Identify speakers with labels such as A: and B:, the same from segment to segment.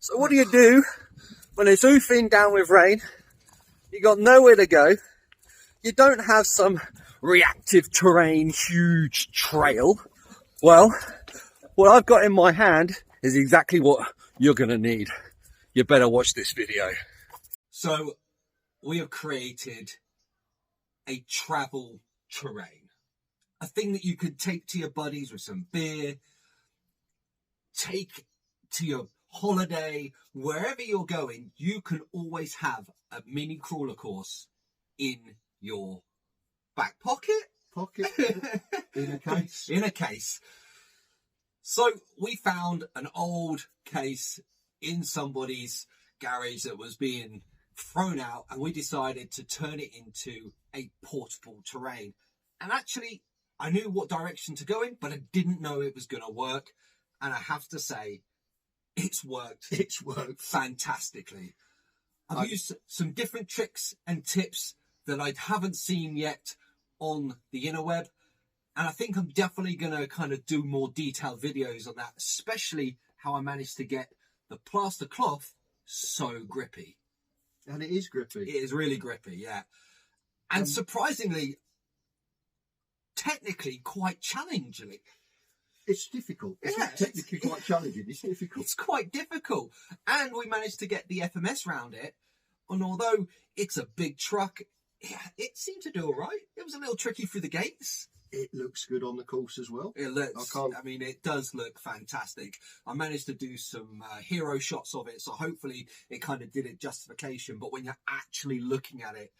A: So what do when it's oofing down with rain? You got nowhere to go. You don't have some reactive terrain, huge trail. Well, what I've got in my hand is exactly what you're going to need. You better watch this video. So we have created a travel terrain. A thing that you could take to your buddies with some beer, take to your holiday, wherever you're going, you can always have a mini crawler course in your back pocket. In a case. In a case. So we found an old case in somebody's garage that was being thrown out, and we decided to turn it into a portable terrain. And actually, I knew what direction to go in, but I didn't know it was going to work. And I have to say, it's worked. It's worked fantastically. I've used some different tricks and tips that I haven't seen yet on the interweb. And I think I'm definitely going to kind of do more detailed videos on that, especially how I managed to get the plaster cloth so grippy.
B: And it is grippy.
A: It is really grippy, yeah. And surprisingly, technically quite challenging.
B: It's difficult. It's not technically quite challenging. It's difficult.
A: It's quite difficult. And we managed to get the FMS round it. And although it's a big truck, it seemed to do all right. It was a little tricky through the gates.
B: It looks good on the course as well.
A: It looks, I mean, it does look fantastic. I managed to do some hero shots of it, so hopefully it kind of did it justification. But when you're actually looking at it,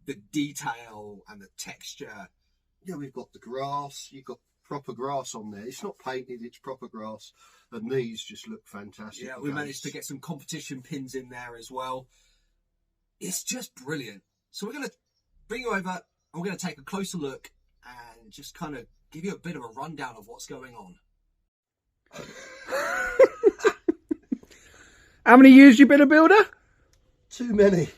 A: the detail and the texture.
B: Yeah, we've got the grass. You've got proper grass on there. It's not painted, it's proper grass. And these just look fantastic.
A: Yeah, we managed to get some competition pins in there as well. It's just brilliant. So we're going to bring you over and we're going to take a closer look and just kind of give you a bit of a rundown of what's going on.
C: How many years you been a builder?
B: Too many.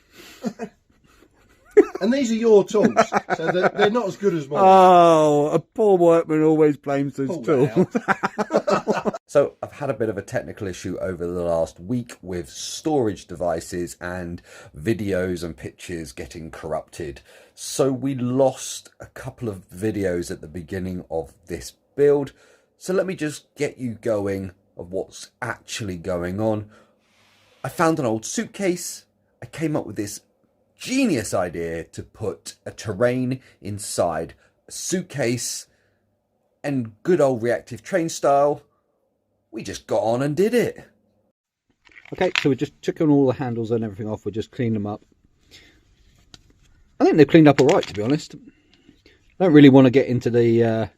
B: And these are your tools, so they're not as good as mine.
C: Oh, a poor workman always blames his tools.
D: So I've had a bit of a technical issue over the last week with storage devices and videos and pictures getting corrupted. So we lost a couple of videos at the beginning of this build. So let me just get you going of what's actually going on. I found an old suitcase. I came up with this genius idea to put a terrain inside a suitcase, and good old reactive train style, we just got on and did it.
C: Okay, so we just took on all the handles and everything off. We just cleaned them up. I think they've cleaned up all right, to be honest. I don't really want to get into the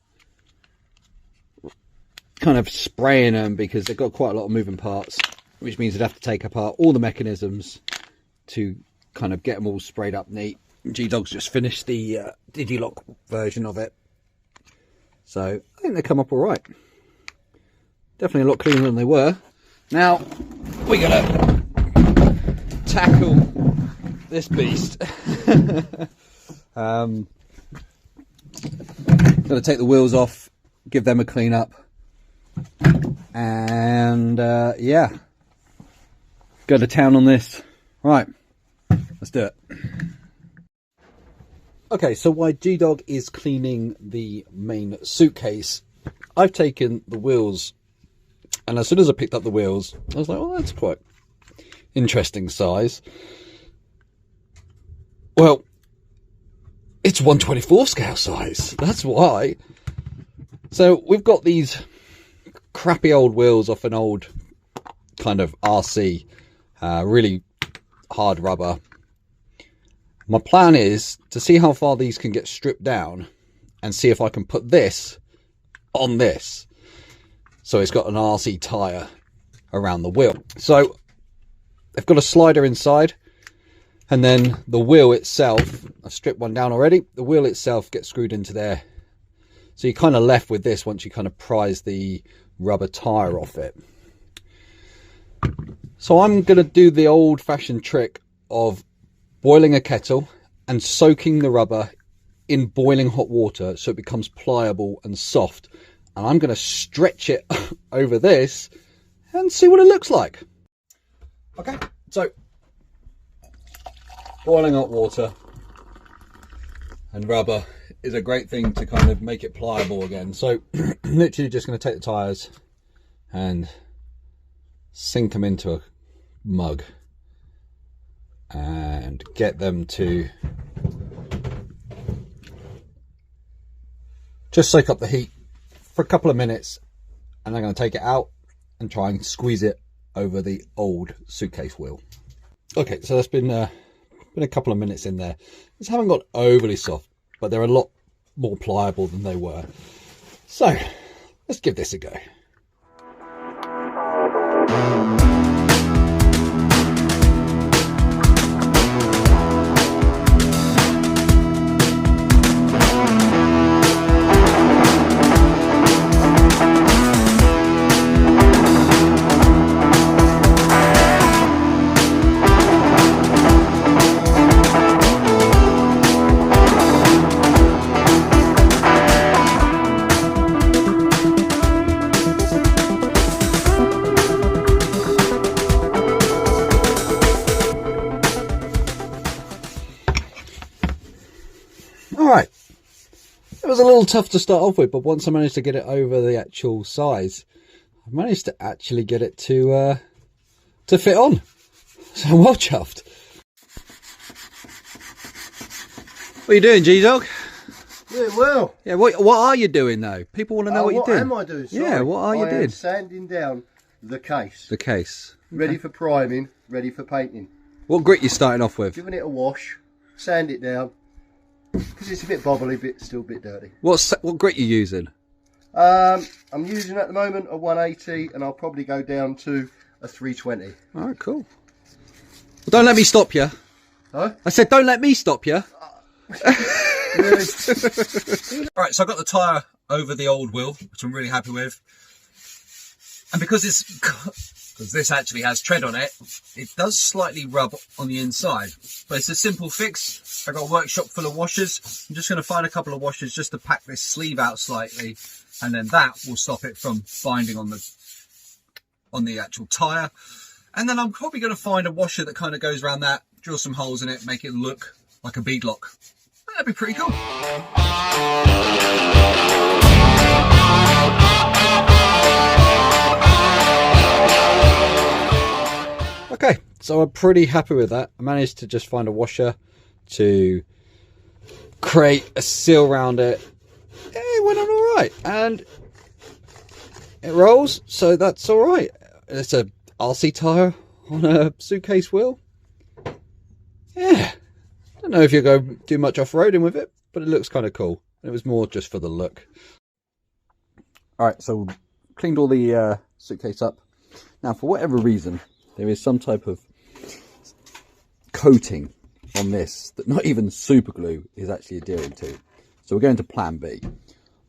C: kind of spraying them because they've got quite a lot of moving parts, which means I'd have to take apart all the mechanisms to kind of get them all sprayed up neat. G-Dog's just finished the Digilock version of it. So I think they come up all right. Definitely a lot cleaner than they were. Now we're gonna tackle this beast. Gonna take the wheels off, give them a clean up, and yeah, go to town on this. Right, let's do it. Okay, so while G-Dog is cleaning the main suitcase, I've taken the wheels, and as soon as I picked up the wheels, I was like, well, that's quite interesting size. Well, it's 1/24 scale size, that's why. So we've got these crappy old wheels off an old kind of RC, really hard rubber. My plan is to see how far these can get stripped down and see if I can put this on this. So it's got an RC tyre around the wheel. So they've got a slider inside, and then the wheel itself, I've stripped one down already, the wheel itself gets screwed into there. So you're kind of left with this once you kind of prise the rubber tyre off it. So I'm going to do the old-fashioned trick of boiling a kettle and soaking the rubber in boiling hot water so it becomes pliable and soft. And I'm going to stretch it over this and see what it looks like. Okay, so boiling hot water and rubber is a great thing to kind of make it pliable again. So literally just going to take the tyres and sink them into a mug and get them to just soak up the heat for a couple of minutes, and I'm going to take it out and try and squeeze it over the old Suitcase wheel. Okay, so that's been a couple of minutes in there. These haven't got overly soft, but they're a lot more pliable than they were. So let's give this a go. Alright, it was a little tough to start off with, but once I managed to get it over the actual size, I managed to actually get it to fit on. So I'm well chuffed. What are you doing, G-Dog?
B: Yeah, well.
C: Yeah, what are you doing though? People want to know what you're doing.
B: What am I doing? Sorry.
C: Yeah, what are you
B: I
C: doing?
B: am sanding down the case.
C: The case.
B: Ready for priming, ready for painting.
C: What grit you starting off with?
B: Giving it a wash, sand it down, because it's a bit bobbly, still a bit dirty.
C: What grit you using?
B: I'm using at the moment a 180, and I'll probably go down to a 320.
C: All right, cool. Well, don't let me stop you.
B: Huh?
C: I said don't let me stop you.
B: Really?
A: Right, so I got the tyre over the old wheel, which I'm really happy with. And because this actually has tread on it, it does slightly rub on the inside. But it's a simple fix. I've got a workshop full of washers. I'm just going to find a couple of washers just to pack this sleeve out slightly. And then that will stop it from binding on the actual tyre. And then I'm probably going to find a washer that kind of goes around that, drill some holes in it, make it look like a beadlock. That'd be pretty cool.
C: Okay, so I'm pretty happy with that. I managed to just find a washer to create a seal around it. It went on all right, and it rolls, so that's all right. It's a RC tyre on a Suitcase wheel. Yeah, I don't know if you're going to do much off-roading with it, but it looks kind of cool. It was more just for the look. All right, so cleaned all the Suitcase up. Now, for whatever reason, there is some type of coating on this that not even super glue is actually adhering to. So we're going to plan B. We're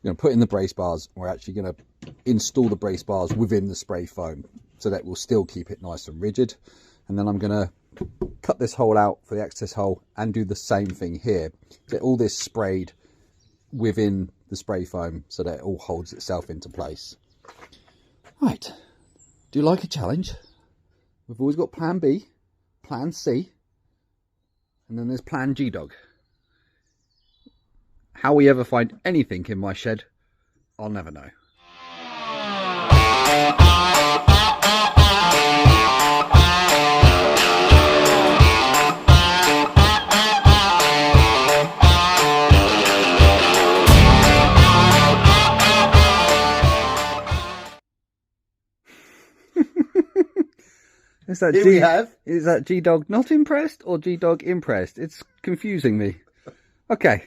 C: going to put in the brace bars. We're actually going to install the brace bars within the spray foam so that we'll still keep it nice and rigid. And then I'm going to cut this hole out for the access hole and do the same thing here. Get all this sprayed within the spray foam so that it all holds itself into place. Right. Do you like a challenge? We've always got plan B, plan C, and then there's plan G-Dog. How we ever find anything in my shed, I'll never know. Is that G-Dog not impressed or G-Dog impressed? It's confusing me. Okay,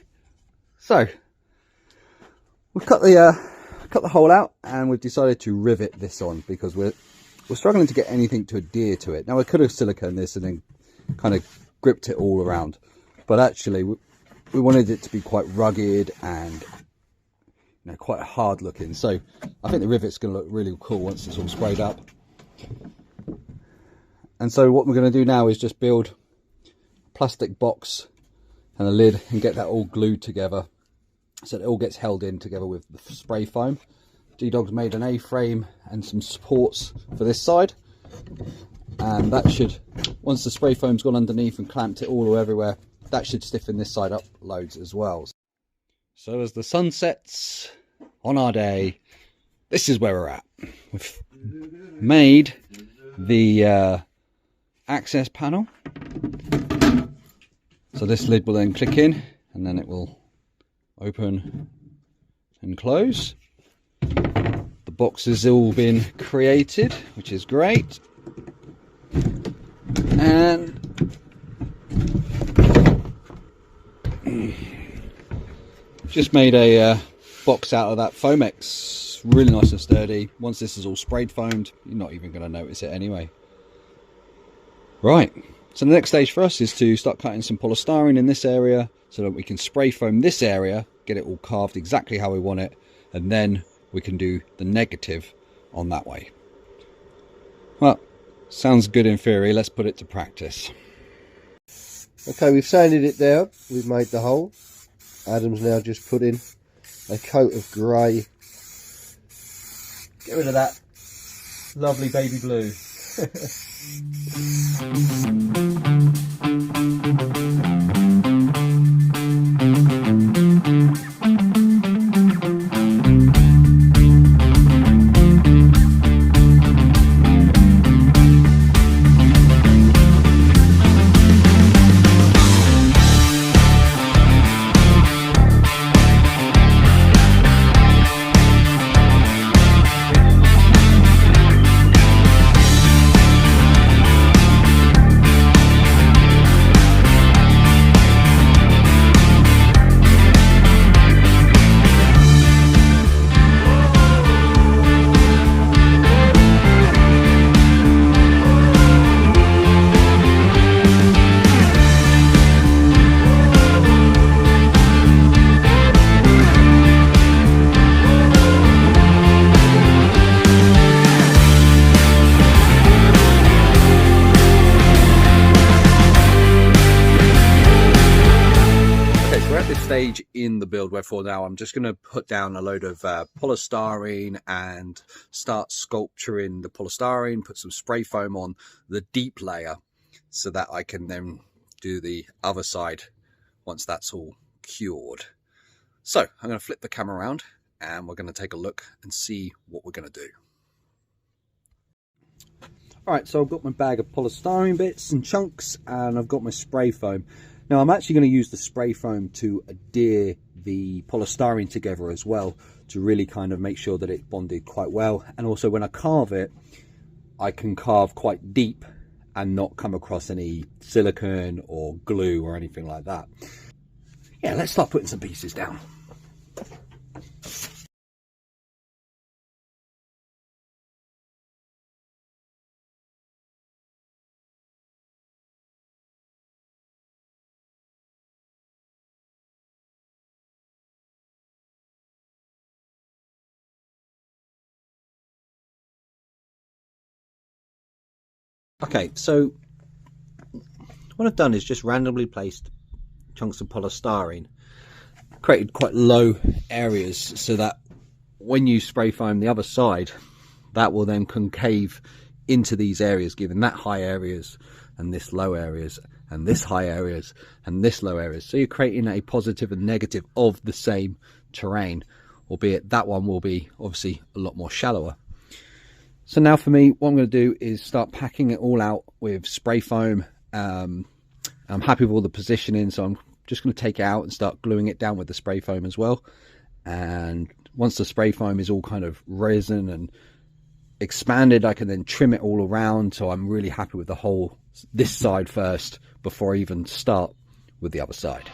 C: so we've cut the hole out and we've decided to rivet this on because we're struggling to get anything to adhere to it. Now I could have silicone this and then kind of gripped it all around, but actually we wanted it to be quite rugged and quite hard looking. So I think the rivet's going to look really cool once it's all sprayed up. And so what we're going to do now is just build a plastic box and a lid and get that all glued together so that it all gets held in together with the spray foam. G-Dog's made an A-frame and some supports for this side. and that should, once the spray foam's gone underneath and clamped it all or everywhere, that should stiffen this side up loads as well. So as the sun sets on our day, this is where we're at. We've made the access panel. So this lid will then click in and then it will open and close. The box has all been created, which is great. And just made a box out of that Foamex, really nice and sturdy. Once this is all sprayed foamed, you're not even going to notice it anyway. Right, so the next stage for us is to start cutting some polystyrene in this area so that we can spray foam this area, get it all carved exactly how we want it, and then we can do the negative on that way. Well, sounds good in theory, let's put it to practice.
B: Okay, we've sanded it down, we've made the hole. Adam's now just put in a coat of grey.
C: Get rid of that lovely baby blue. Stage in the build where for now I'm just going to put down a load of polystyrene and start sculpturing the polystyrene, put some spray foam on the deep layer so that I can then do the other side once that's all cured. So I'm going to flip the camera around and we're going to take a look and see what we're going to do. Alright, so I've got my bag of polystyrene bits and chunks and I've got my spray foam. Now I'm actually going to use the spray foam to adhere the polystyrene together as well, to really kind of make sure that it's bonded quite well. And also when I carve it, I can carve quite deep and not come across any silicone or glue or anything like that. Yeah, let's start putting some pieces down. Okay, so what I've done is just randomly placed chunks of polystyrene, created quite low areas so that when you spray foam the other side, that will then concave into these areas, giving that high areas and this low areas and this high areas and this low areas. So you're creating a positive and negative of the same terrain, albeit that one will be obviously a lot more shallower. So now for me, what I'm going to do is start packing it all out with spray foam. I'm happy with all the positioning, so I'm just going to take it out and start gluing it down with the spray foam as well. And once the spray foam is all kind of risen and expanded, I can then trim it all around. So I'm really happy with the whole, this side first, before I even start with the other side.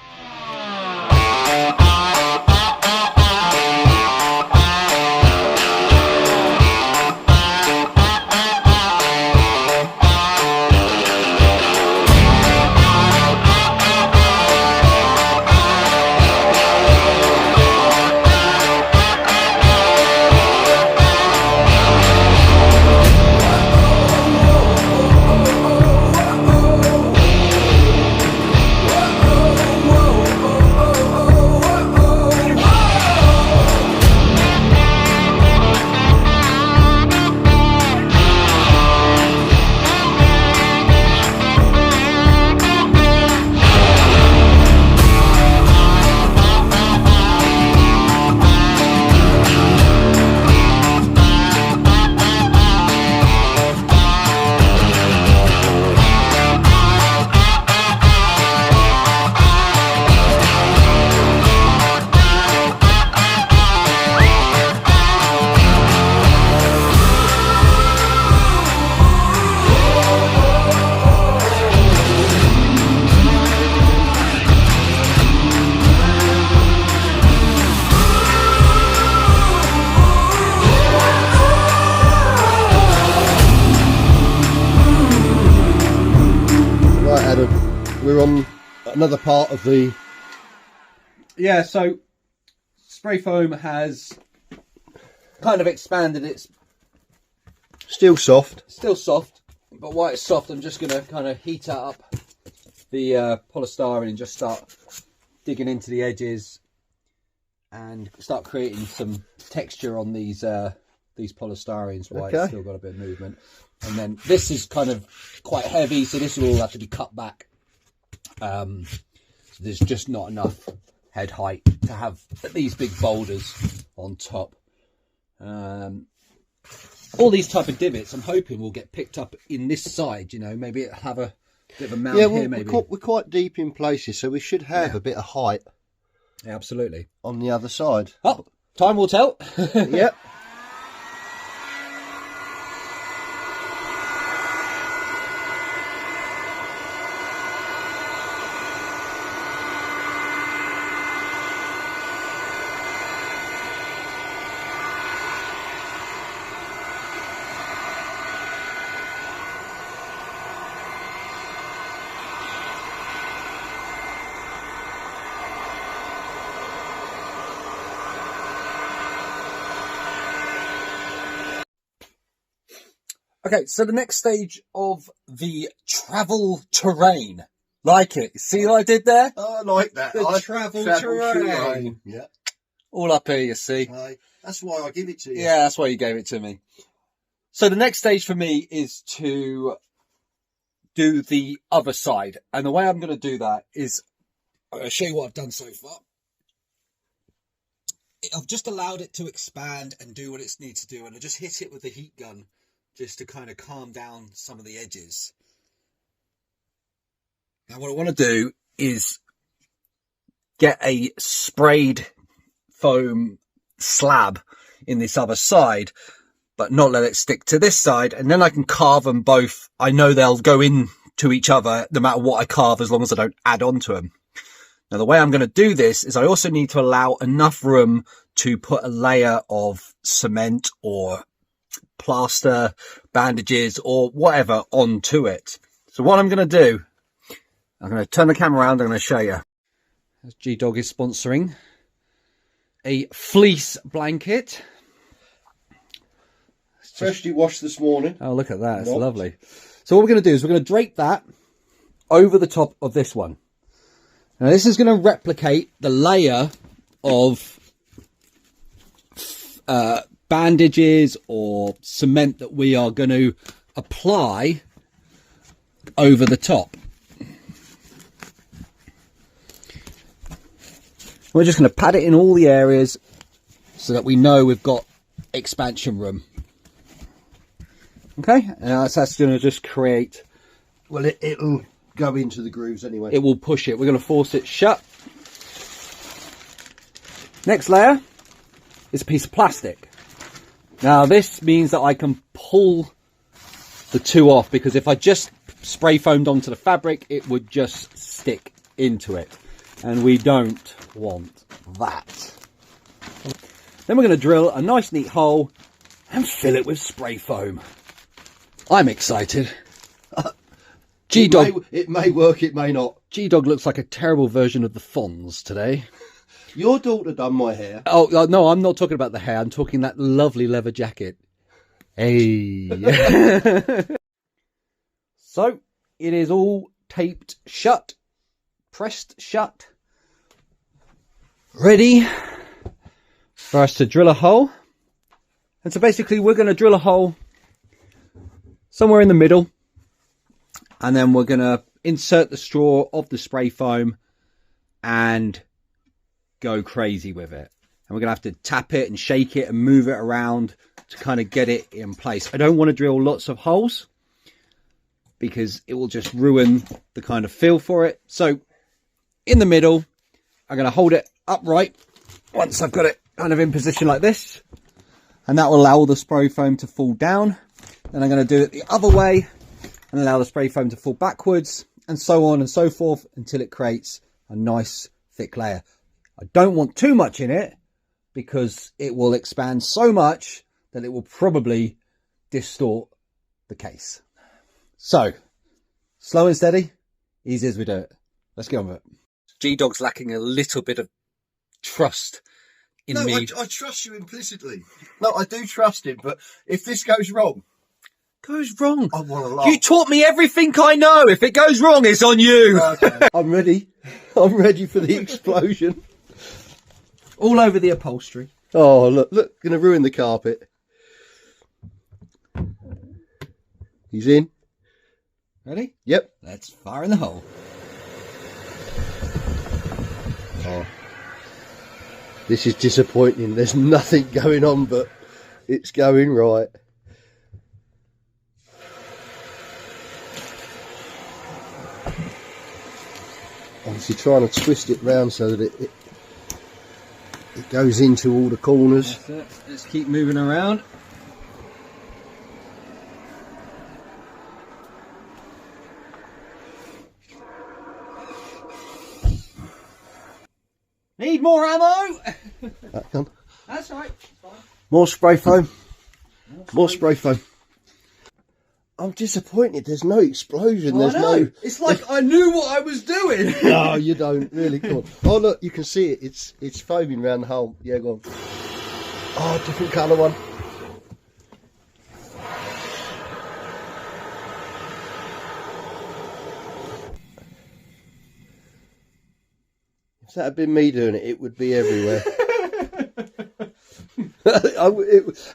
E: Whoa.
B: we're on another part of the...
C: Yeah, so spray foam has kind of expanded. It's
B: Still soft.
C: still soft, but while it's soft, I'm just going to kind of heat up the polystyrene and just start digging into the edges and start creating some texture on these polystyrenes while it's still got a bit of movement. And then this is kind of quite heavy, so this will all have to be cut back. So there's just not enough head height to have these big boulders on top. All these type of divots, I'm hoping will get picked up in this side. You know, maybe it'll have a bit of a mound here. Maybe
B: we're quite deep in places, so we should have a bit of height.
C: Yeah, absolutely.
B: On the other side.
C: Oh, time will tell.
B: Yep.
A: Okay, so the next stage of the travel terrain. Like it. See what I did there?
B: I like that.
A: The travel terrain.
B: Yeah.
A: All up here, you see.
B: That's why I give it to you.
A: Yeah, that's why you gave it to me. So the next stage for me is to do the other side. And the way I'm going to do that is, I'm going to show you what I've done so far. I've just allowed it to expand and do what it needs to do. And I just hit it with the heat gun just to kind of calm down some of the edges. Now what I want to do is get a sprayed foam slab in this other side, but not let it stick to this side, and then I can carve them both. I know they'll go into each other no matter what I carve, as long as I don't add on to them. Now the way I'm going to do this is I also need to allow enough room to put a layer of cement or plaster, bandages or whatever onto it. So what I'm going to do, I'm going to turn the camera around, I'm going to show you.
C: As G-Dog is sponsoring a fleece blanket.
B: Freshly washed this morning.
C: Oh, look at that. It's lovely. So what we're going to do is we're going to drape that over the top of this one. Now this is going to replicate the layer of bandages or cement that we are going to apply over the top. We're just going to pad it in all the areas so that we know we've got expansion room. Okay, and that's going to just create...
B: Well, it'll go into the grooves anyway.
C: It will push it. We're going to force it shut. Next layer is a piece of plastic. Now this means that I can pull the two off, because if I just spray foamed onto the fabric, it would just stick into it. And we don't want that. Then we're going to drill a nice neat hole and fill it with spray foam. I'm excited. G-Dog.
B: It may work, it may not.
C: G-Dog looks like a terrible version of the Fonz today.
B: Your daughter done my hair.
C: Oh, no, I'm not talking about the hair. I'm talking that lovely leather jacket. Hey. So, it is all taped shut. Pressed shut. Ready for us to drill a hole. And so basically we're going to drill a hole somewhere in the middle, and then we're going to insert the straw of the spray foam and go crazy with it. And we're going to have to tap it and shake it and move it around to kind of get it in place. I don't want to drill lots of holes because it will just ruin the kind of feel for it. So in the middle, I'm going to hold it upright once I've got it kind of in position like this, and that will allow all the spray foam to fall down. Then I'm going to do it the other way and allow the spray foam to fall backwards, and so on and so forth until it creates a nice thick layer. I don't want too much in it because it will expand so much that it will probably distort the case. So slow and steady Easy as we do it. Let's get on with it. G-Dog's lacking a little bit of trust in me.
B: I trust you implicitly. No, I do trust him, but if this goes wrong...
C: Goes wrong?
B: I want to laugh.
C: You taught me everything I know. If it goes wrong, it's on you.
B: Okay. I'm ready. I'm ready for the explosion.
C: All over the upholstery.
B: Oh, look, gonna ruin the carpet. He's in.
C: Ready?
B: Yep.
C: Let's fire in the hole.
B: Oh. This is disappointing. There's nothing going on, but it's going right. Obviously trying to twist it round so that it goes into all the corners.
C: That's it. Let's keep moving around. Need more ammo? That's right.
B: More spray foam. More spray foam. I'm disappointed. There's no explosion. There's no.
C: It's like I knew what I was doing.
B: No, you don't really. Come on. Oh look, you can see it. It's foaming round the hole. Yeah, go on. Oh, different colour one. If that had been me doing it, it would be everywhere.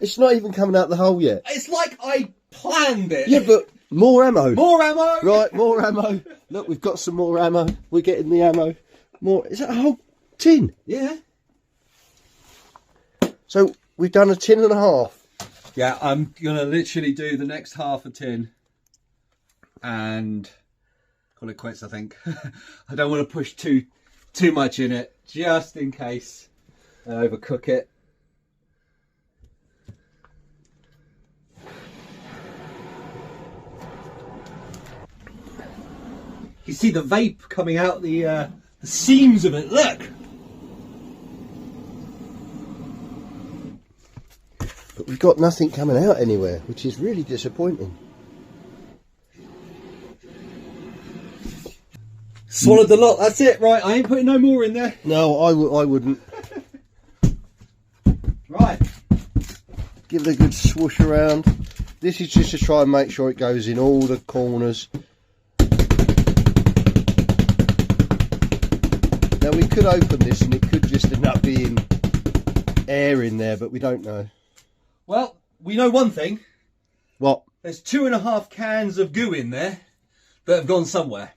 B: It's not even coming out the hole yet.
C: It's like I planned it.
B: Yeah, but more ammo.
C: More ammo.
B: Right, more ammo. Look, we've got some more ammo. We're getting the ammo. More. Is that a whole tin?
C: Yeah.
B: So we've done a tin and a half.
C: Yeah, I'm gonna literally do the next half a tin and call it quits. I think I don't want to push too much in it, just in case I overcook it. You see the vape coming out the seams of it. Look.
B: But we've got nothing coming out anywhere, which is really disappointing.
C: Swallowed the lot. That's it. Right. I ain't putting no more in there.
B: No, I wouldn't.
C: Right.
B: Give it a good swoosh around. This is just to try and make sure it goes in all the corners. Now we could open this and it could just end up being air in there, but we don't know.
C: Well, we know one thing.
B: What?
C: There's 2.5 cans of goo in there that have gone somewhere.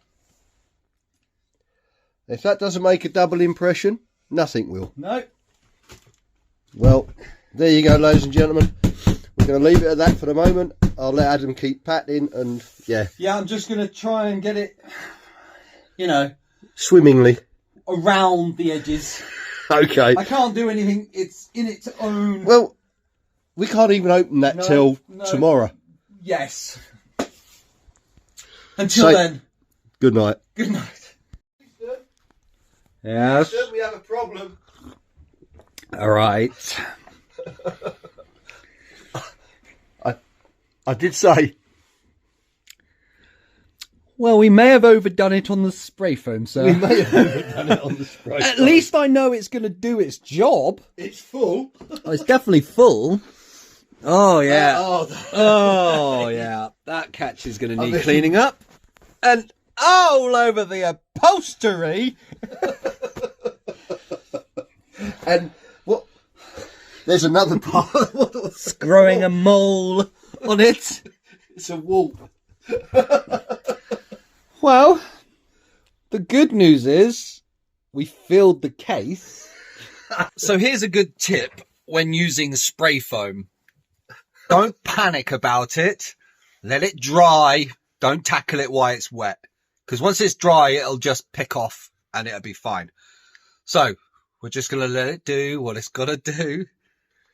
B: If that doesn't make a double impression, nothing will.
C: No.
B: Well, there you go, ladies and gentlemen. We're going to leave it at that for the moment. I'll let Adam keep patting and, yeah.
C: Yeah, I'm just going to try and get it, you know,
B: swimmingly
C: around the edges.
B: Okay.
C: I can't do anything. It's in its own...
B: Well, we can't even open that till tomorrow.
C: Yes. Until then.
B: Good night.
C: Good night. Yes.
B: We have a problem.
C: All right.
B: I did say.
C: Well, we may have overdone it on the spray foam, sir.
B: We may have overdone it on the spray foam.
C: At least I know it's going to do its job.
B: It's full.
C: Oh, it's definitely full. Oh, yeah.
B: Oh,
C: oh, yeah. That catch is going to need cleaning up. And all over the upholstery.
B: And what? There's another part.
C: It's growing a mole on it.
B: It's a warp.
C: Well, the good news is we filled the case. So here's a good tip when using spray foam. Don't panic about it. Let it dry. Don't tackle it while it's wet. Because once it's dry, it'll just pick off and it'll be fine. So we're just going to let it do what it's got to do.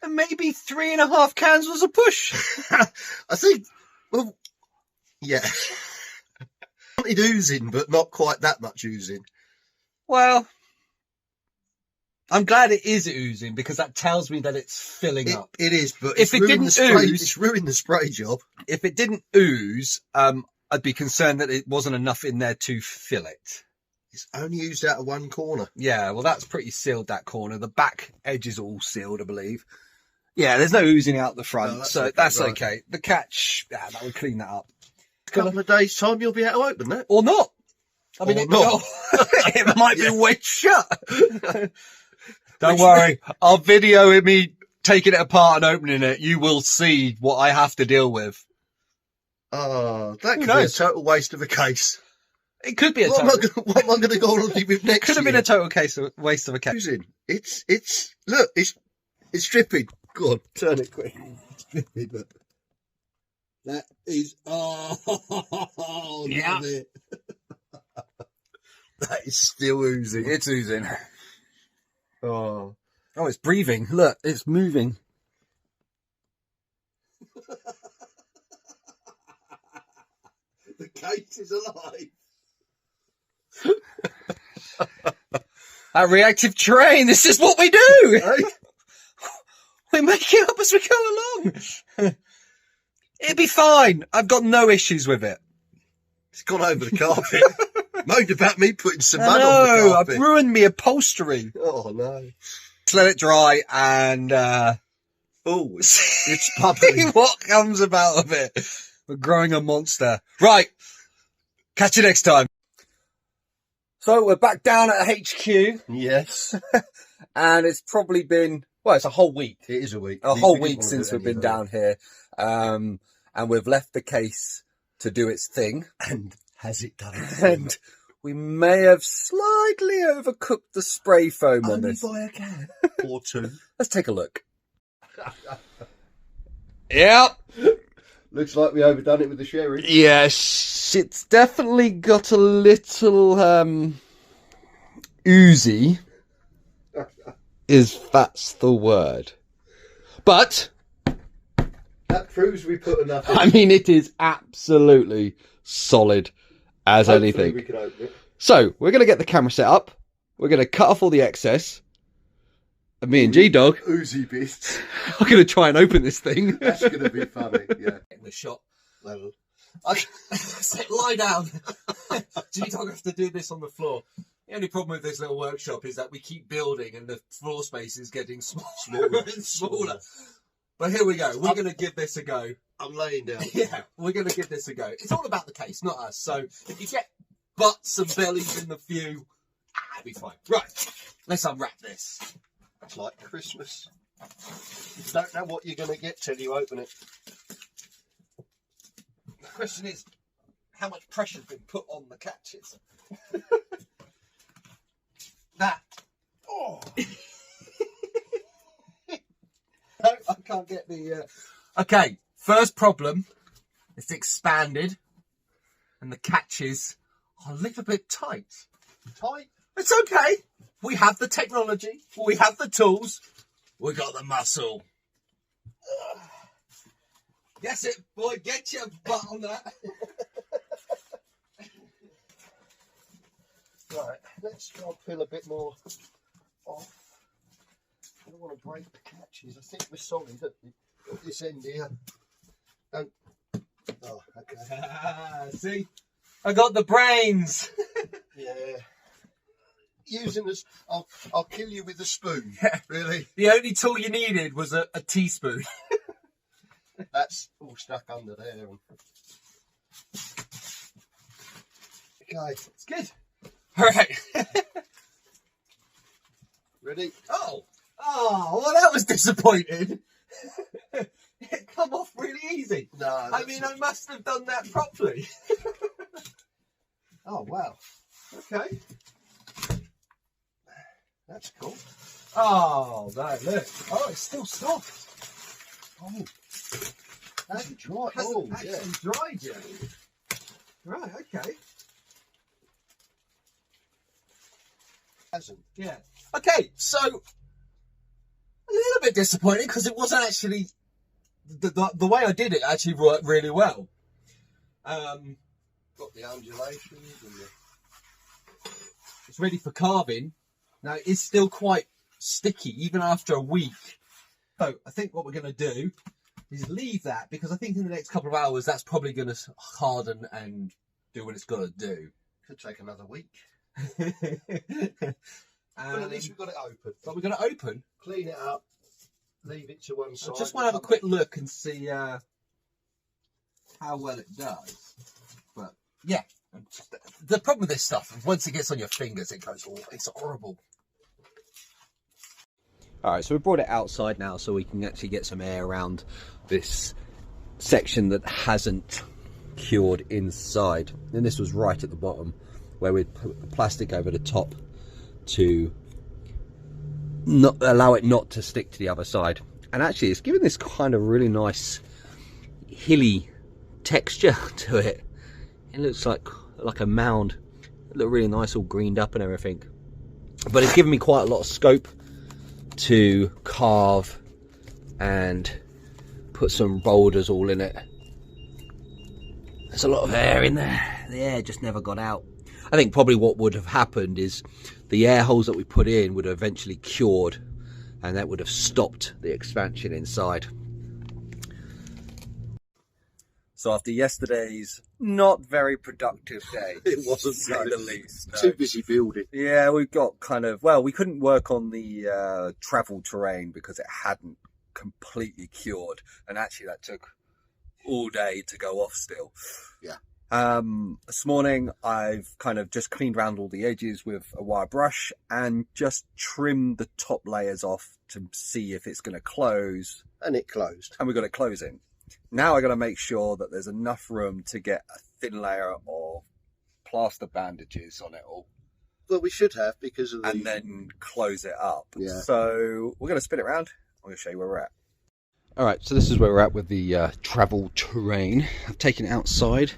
C: And maybe 3.5 cans was a push.
B: I think, well, yeah. It's oozing, but not quite that much oozing.
C: Well, I'm glad it is oozing because that tells me that it's filling up.
B: It is, but
C: if it didn't ooze,
B: it's ruined the spray job.
C: If it didn't ooze, I'd be concerned that it wasn't enough in there to fill it.
B: It's only used out of one corner.
C: Yeah, well, that's pretty sealed, that corner. The back edge is all sealed, I believe. Yeah, there's no oozing out the front,
B: No,
C: so
B: okay,
C: that's
B: right.
C: okay. The catch, yeah, that would clean that up.
B: A couple of days' time, you'll be able to open that.
C: Or not. I mean,
B: Or
C: it,
B: not.
C: it might be wedged shut. Don't worry. I'll video me taking it apart and opening it. You will see what I have to deal with.
B: Oh, that could be a
C: knows?
B: total waste of a case.
C: It could be a
B: What am
C: total...
B: I going to go on with next
C: Could have been
B: year?
C: a total waste of a catch.
B: Using. It's look, it's dripping. Go on, turn it quick. It's dripping, look. That is, oh,
C: Yeah.
B: love it. That is still oozing.
C: It's oozing.
B: Oh.
C: Oh, it's breathing. Look, it's moving.
B: The case is alive.
C: That reactive train, this is what we do!
B: Hey?
C: We make it up as we go along. It'll be fine. I've got no issues with it.
B: It's gone over the carpet. Moaned about me putting some mud on the
C: No, I've
B: carpet.
C: ruined me upholstery.
B: Oh no.
C: Just let it dry and
B: Oh, it's
C: see
B: bubbling.
C: what comes about of it. We're growing a monster. Right. Catch you next time. So we're back down at HQ
B: Yes.
C: and it's probably been, well, it's a whole week.
B: It is a week.
C: A
B: We
C: whole
B: didn't
C: week
B: want to
C: since
B: do
C: we've
B: any
C: been
B: of
C: down here. And we've left the case to do its thing.
B: that. And has it done it?
C: And we may have slightly overcooked the spray foam on
B: Only
C: this.
B: by a can or two.
C: Let's take a look. Yep.
B: Looks like we overdone it with the sherry.
C: Yes, it's definitely got a little oozy, that's the word. But
B: That proves we put enough in.
C: I mean, it is absolutely solid as
B: Hopefully
C: anything.
B: we can open it.
C: So we're going to get the camera set up. We're going to cut off all the excess. And me and G-Dog
B: Oozy bits.
C: are going to try and open this thing.
B: That's going to be funny, yeah.
A: In the shot.
B: Well,
A: Lie down. G-Dog have to do this on the floor. The only problem with this little workshop is that we keep building and the floor space is getting smaller and smaller. But here we go. We're going to give this a go.
B: I'm laying down.
A: Yeah, we're going to give this a go. It's all about the case, not us. So if you get butts and bellies in the view, it'll be fine. Right, let's unwrap this.
B: It's like Christmas. You don't know what you're going to get till you open it.
A: The question is, how much pressure's been put on the catches? That. Oh. No, I can't get the... Okay, first problem. It's expanded. And the catches are a little bit tight.
B: Tight.
A: It's okay. We have the technology. We have the tools. We got the muscle. Yes, it, boy. Get your butt on that.
B: Right, let's try and peel a bit more off. I don't want to break the catches. I think we're solid at this end here. Don't. Oh, okay.
A: See? I got the brains.
B: Yeah. Using this, I'll kill you with a spoon.
A: Yeah.
B: Really?
A: The only tool you needed was a teaspoon.
B: That's all stuck under there. Okay,
A: It's good. All right.
B: ready?
A: Oh, well, that was disappointing. It come off really easy.
B: No.
A: I mean, I must have done that properly.
B: Oh wow. Okay. That's cool.
A: Oh, no, look. Oh, it's still soft.
B: Oh. That's dry.
A: Hasn't
B: Oh,
A: actually
B: yeah.
A: dried yet. Right, okay.
B: Hasn't.
A: Yeah. Okay, so a little bit disappointing because it wasn't actually the way I did it actually worked really well.
B: Got the undulations and the...
A: It's ready for carving. Now it's still quite sticky even after a week. So I think what we're going to do is leave that, because I think in the next couple of hours that's probably going to harden and do what it's got to do.
B: Could take another week.
A: But
B: But at least we've got it open.
A: But we're going to open.
B: Clean it up. Leave it to one side.
A: I just want to have a quick look and see how well it does. But yeah, the problem with this stuff is once it gets on your fingers, it goes, oh, it's horrible.
C: All right, so we brought it outside now so we can actually get some air around this section that hasn't cured inside. And this was right at the bottom where we'd put the plastic over the top to not allow it not to stick to the other side. And actually it's giving this kind of really nice hilly texture to it. It looks like a mound. It looked really nice, all greened up and everything. But it's given me quite a lot of scope to carve and put some boulders all in it. There's a lot of air in there. The air just never got out. I think probably what would have happened is the air holes that we put in would have eventually cured, and that would have stopped the expansion inside. So after yesterday's not very productive day,
B: It wasn't,
C: to say the least.
B: Too busy building.
C: Yeah, we got kind of, well, we couldn't work on the travel terrain because it hadn't completely cured, and actually that took all day to go off still.
B: Yeah.
C: This morning I've kind of just cleaned around all the edges with a wire brush and just trimmed the top layers off to see if it's going to close.
B: And it closed.
C: And we've got it closing. Now I got to make sure that there's enough room to get a thin layer of plaster bandages on it all.
B: Well, we should have, because of the...
C: And then close it up.
B: Yeah.
C: So we're going to spin it around. I'm going to show you where we're at. All right, so this is where we're at with the travel terrain. I've taken it outside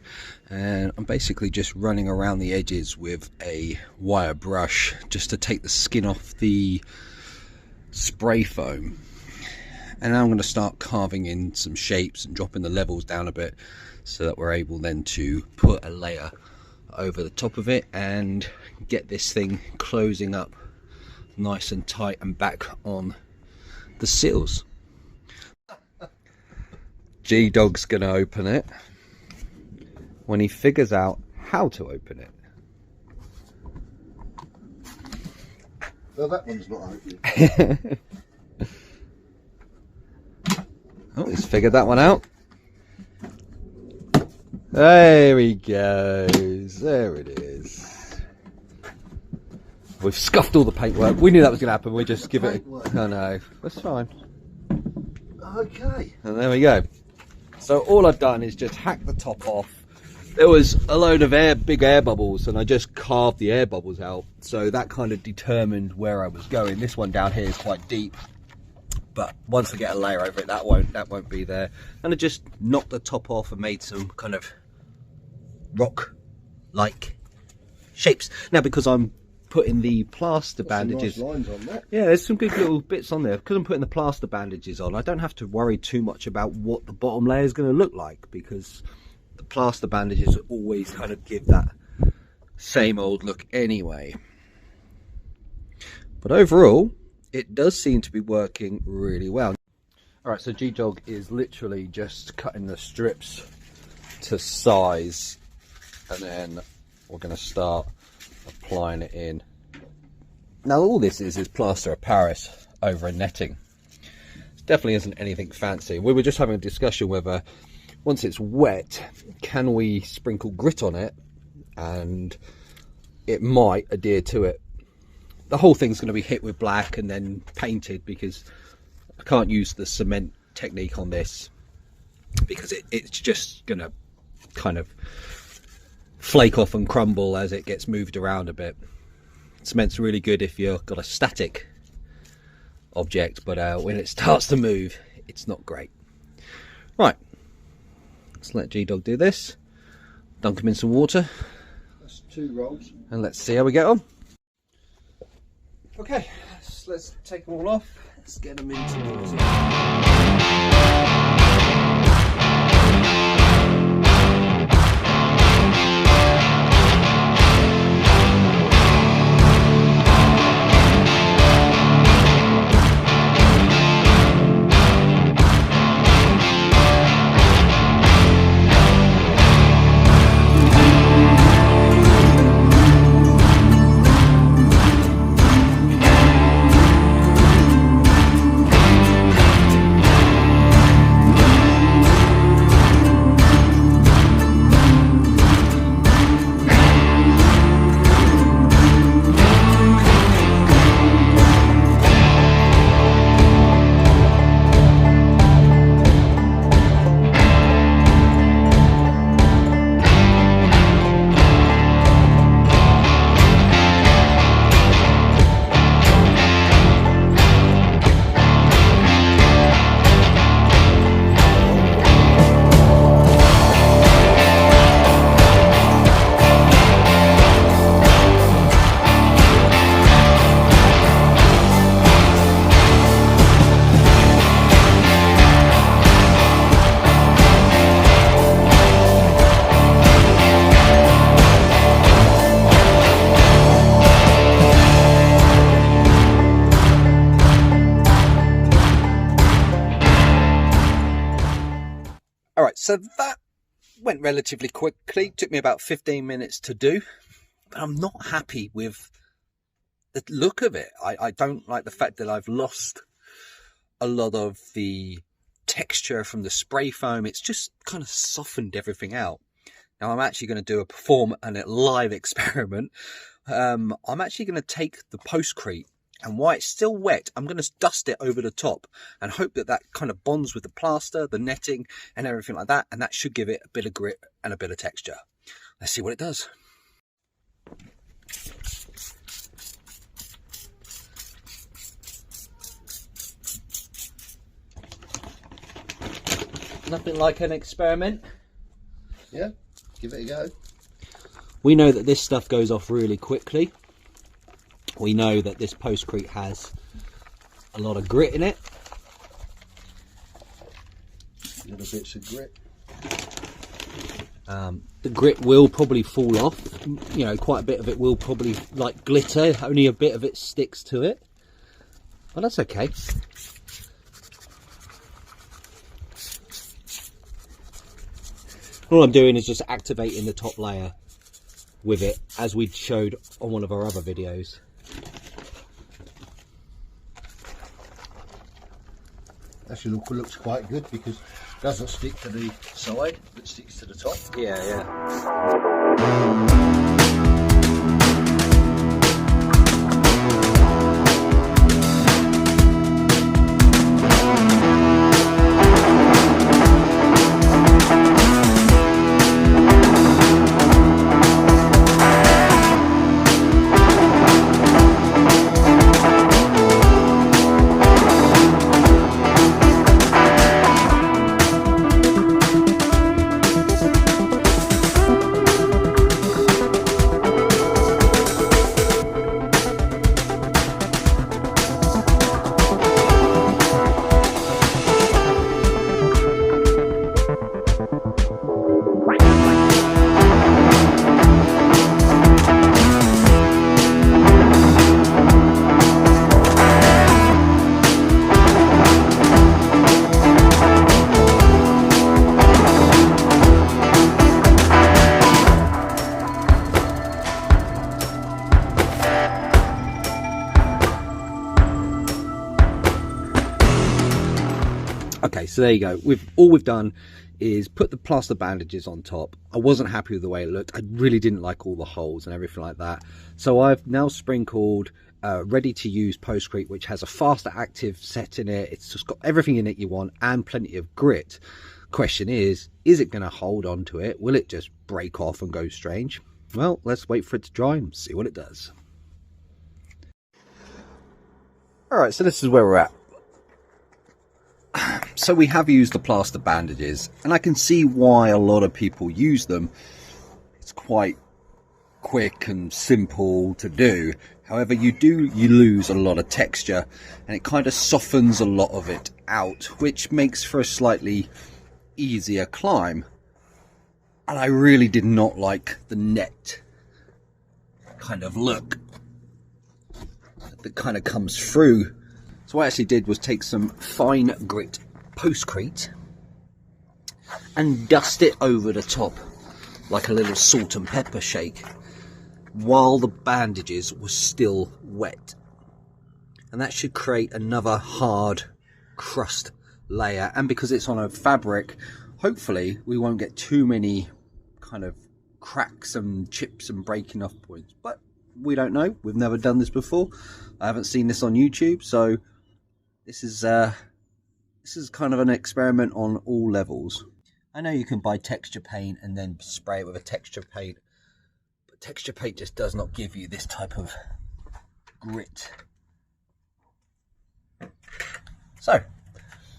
C: and I'm basically just running around the edges with a wire brush just to take the skin off the spray foam. And now I'm going to start carving in some shapes and dropping the levels down a bit so that we're able then to put a layer over the top of it and get this thing closing up nice and tight and back on the seals. G-Dog's gonna open it when he figures out how to open it.
B: Well, that one's not opening.
C: Oh, he's figured that one out. There he goes. There it is. We've scuffed all the paintwork. We knew that was going to happen. We just give it a... Oh no, that's fine.
B: Okay.
C: And there we go. So all I've done is just hack the top off. There was a load of big air bubbles, and I just carved the air bubbles out. So that kind of determined where I was going. This one down here is quite deep, but once I get a layer over it, that won't be there. And I just knocked the top off and made some kind of rock-like shapes. Now, because I'm putting the plaster bandages,
B: some nice lines on that.
C: yeah, there's some good little bits on there. Because I'm putting the plaster bandages on, I don't have to worry too much about what the bottom layer is going to look like, because the plaster bandages always kind of give that same old look anyway. But overall, it does seem to be working really well. Alright, so G-Dog is literally just cutting the strips to size, and then we're going to start applying it in. Now all this is plaster of Paris over a netting. It definitely isn't anything fancy. We were just having a discussion whether once it's wet, can we sprinkle grit on it and it might adhere to it. The whole thing's going to be hit with black and then painted, because I can't use the cement technique on this, because it's just going to kind of flake off and crumble as it gets moved around a bit. Cement's really good if you've got a static object, but when it starts to move, it's not great. Right, let's let G-Dog do this. Dunk him in some water.
B: That's 2 rolls.
C: And let's see how we get on. Okay, let's take them all off. Let's get them into the water. So that went relatively quickly. Took me about 15 minutes to do, but I'm not happy with the look of it. I don't like the fact that I've lost a lot of the texture from the spray foam. It's just kind of softened everything out. Now I'm actually going to perform a live experiment. I'm actually going to take the postcrete, and while it's still wet, I'm going to dust it over the top and hope that that kind of bonds with the plaster, the netting and everything like that, and that should give it a bit of grit and a bit of texture. Let's see what it does. Nothing like an experiment.
B: Yeah, give it a go.
C: We know that this stuff goes off really quickly. We know that this postcrete has a lot of grit in it.
B: Little bits of grit.
C: The grit will probably fall off. You know, quite a bit of it will probably like glitter. Only a bit of it sticks to it. But that's okay. All I'm doing is just activating the top layer with it, as we showed on one of our other videos.
B: Actually looks quite good because it doesn't stick to the side, it sticks to the top.
C: Yeah, yeah. Okay, so there you go. All we've done is put the plaster bandages on top. I wasn't happy with the way it looked. I really didn't like all the holes and everything like that. So I've now sprinkled ready to use postcrete, which has a faster active set in it. It's just got everything in it you want and plenty of grit. Question is it going to hold on to it? Will it just break off and go strange? Well, let's wait for it to dry and see what it does. All right, so this is where we're at. So we have used the plaster bandages, and I can see why a lot of people use them. It's quite quick and simple to do. However, you lose a lot of texture, and it kind of softens a lot of it out, which makes for a slightly easier climb. And I really did not like the net kind of look that kind of comes through. So what I actually did was take some fine grit postcrete and dust it over the top like a little salt and pepper shake while the bandages were still wet. And that should create another hard crust layer. And because it's on a fabric, hopefully we won't get too many kind of cracks and chips and breaking off points. But we don't know. We've never done this before. I haven't seen this on YouTube, so this is kind of an experiment on all levels. I know you can buy texture paint and then spray it with a texture paint, but texture paint just does not give you this type of grit. So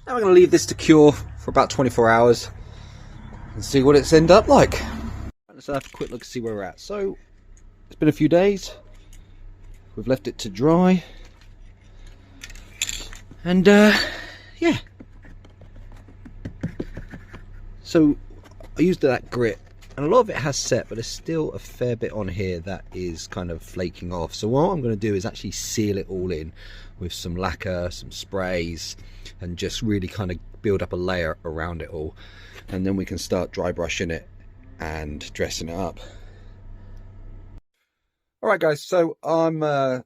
C: now we're going to leave this to cure for about 24 hours and see what it's end up like. Let's have a quick look and see where we're at. So it's been a few days. We've left it to dry. And yeah, so I used that grit, and a lot of it has set, but there's still a fair bit on here that is kind of flaking off. So what I'm going to do is actually seal it all in with some lacquer, some sprays, and just really kind of build up a layer around it all, and then we can start dry brushing it and dressing it up. All right, guys, so I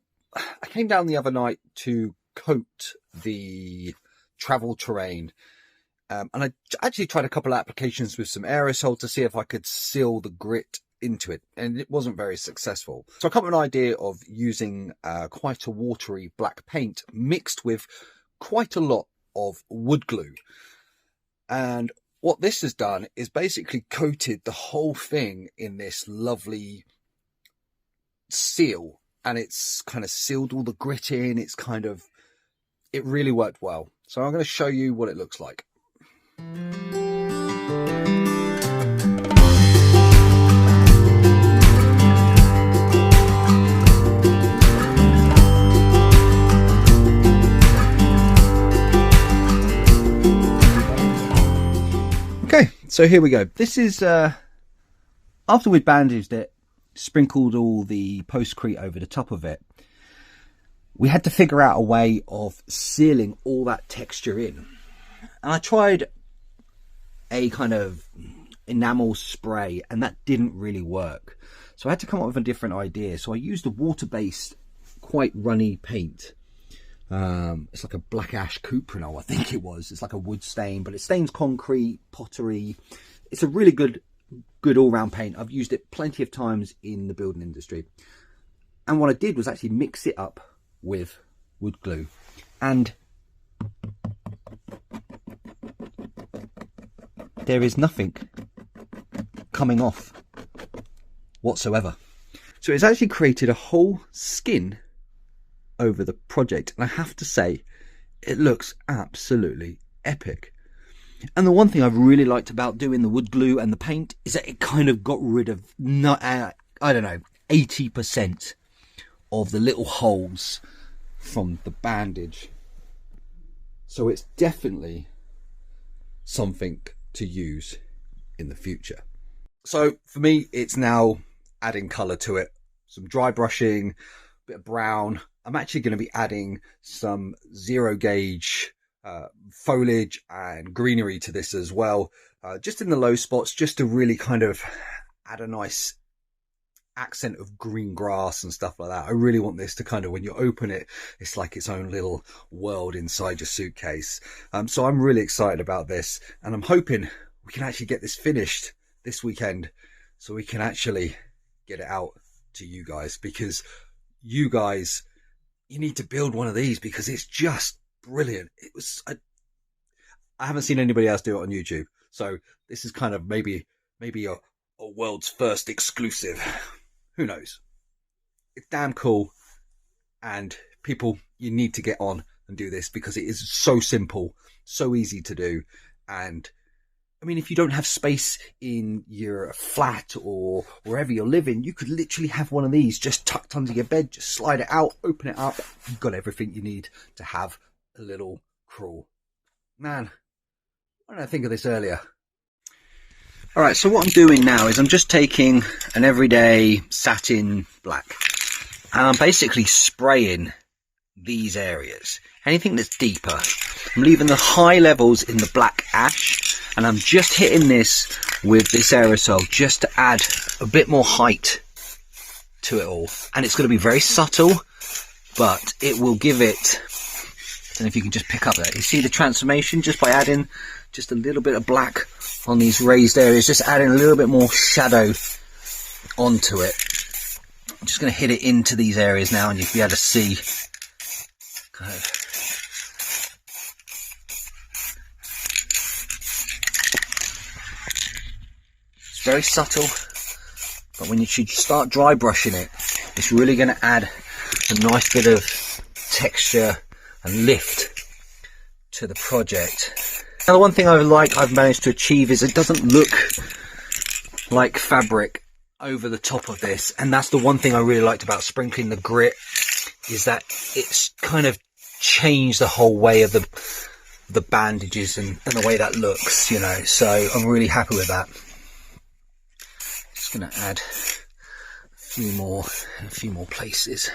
C: came down the other night to coat the travel terrain, and I actually tried a couple of applications with some aerosol to see if I could seal the grit into it, and it wasn't very successful. So I come up with an idea of using quite a watery black paint mixed with quite a lot of wood glue. And what this has done is basically coated the whole thing in this lovely seal, and it's kind of sealed all the grit in. It really worked well. So I'm going to show you what it looks like. Okay, so here we go. This is after we'd bandaged it, sprinkled all the postcrete over the top of it, we had to figure out a way of sealing all that texture in. And I tried a kind of enamel spray, and that didn't really work. So I had to come up with a different idea. So I used a water-based, quite runny paint. It's like a black ash cuprinol, I think it was. It's like a wood stain, but it stains concrete, pottery. It's a really good all-round paint. I've used it plenty of times in the building industry. And what I did was actually mix it up with wood glue. And there is nothing coming off whatsoever. So it's actually created a whole skin over the project, and I have to say it looks absolutely epic. And the one thing I've really liked about doing the wood glue and the paint is that it kind of got rid of, I don't know, 80% of the little holes from the bandage. So it's definitely something to use in the future. So for me, it's now adding colour to it. Some dry brushing, a bit of brown. I'm actually going to be adding some 0 gauge foliage and greenery to this as well, just in the low spots, just to really kind of add a nice accent of green grass and stuff like that. I really want this to kind of, when you open it, it's like its own little world inside your suitcase. So I'm really excited about this, and I'm hoping we can actually get this finished this weekend so we can actually get it out to you guys, because you guys, you need to build one of these because it's just brilliant. It was, I haven't seen anybody else do it on YouTube, so this is kind of maybe a world's first exclusive. Who knows? It's damn cool, and people, you need to get on and do this because it is so simple, so easy to do. And I mean, if you don't have space in your flat or wherever you're living, you could literally have one of these just tucked under your bed, just slide it out, open it up. You've got everything you need to have a little crawl. Man, why didn't I think of this earlier? All right, so what I'm doing now is I'm just taking an everyday satin black, and I'm basically spraying these areas. Anything that's deeper, I'm leaving the high levels in the black ash, and I'm just hitting this with this aerosol just to add a bit more height to it all. And it's going to be very subtle, but it will give it, I don't know if you can just pick up that. You see the transformation just by adding just a little bit of black on these raised areas, just adding a little bit more shadow onto it. I'm just going to hit it into these areas now, and you'll be able to see kind of very subtle, but when you should start dry brushing it, it's really going to add a nice bit of texture and lift to the project. Now, the one thing I've managed to achieve is it doesn't look like fabric over the top of this, and that's the one thing I really liked about sprinkling the grit, is that it's kind of changed the whole way of the bandages and the way that looks, you know. So I'm really happy with that. Just going to add a few more places.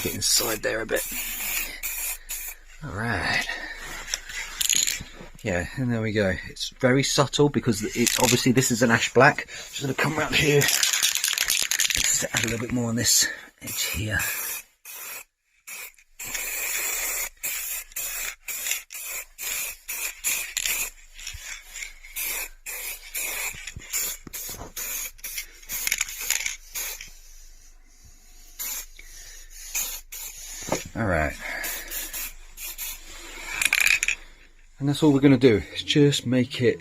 C: Get inside there a bit. All right. Yeah, and there we go. It's very subtle because it's obviously, this is an ash black. Just going to come around here, just add a little bit more on this edge here. All right. And that's all we're going to do, is just make it,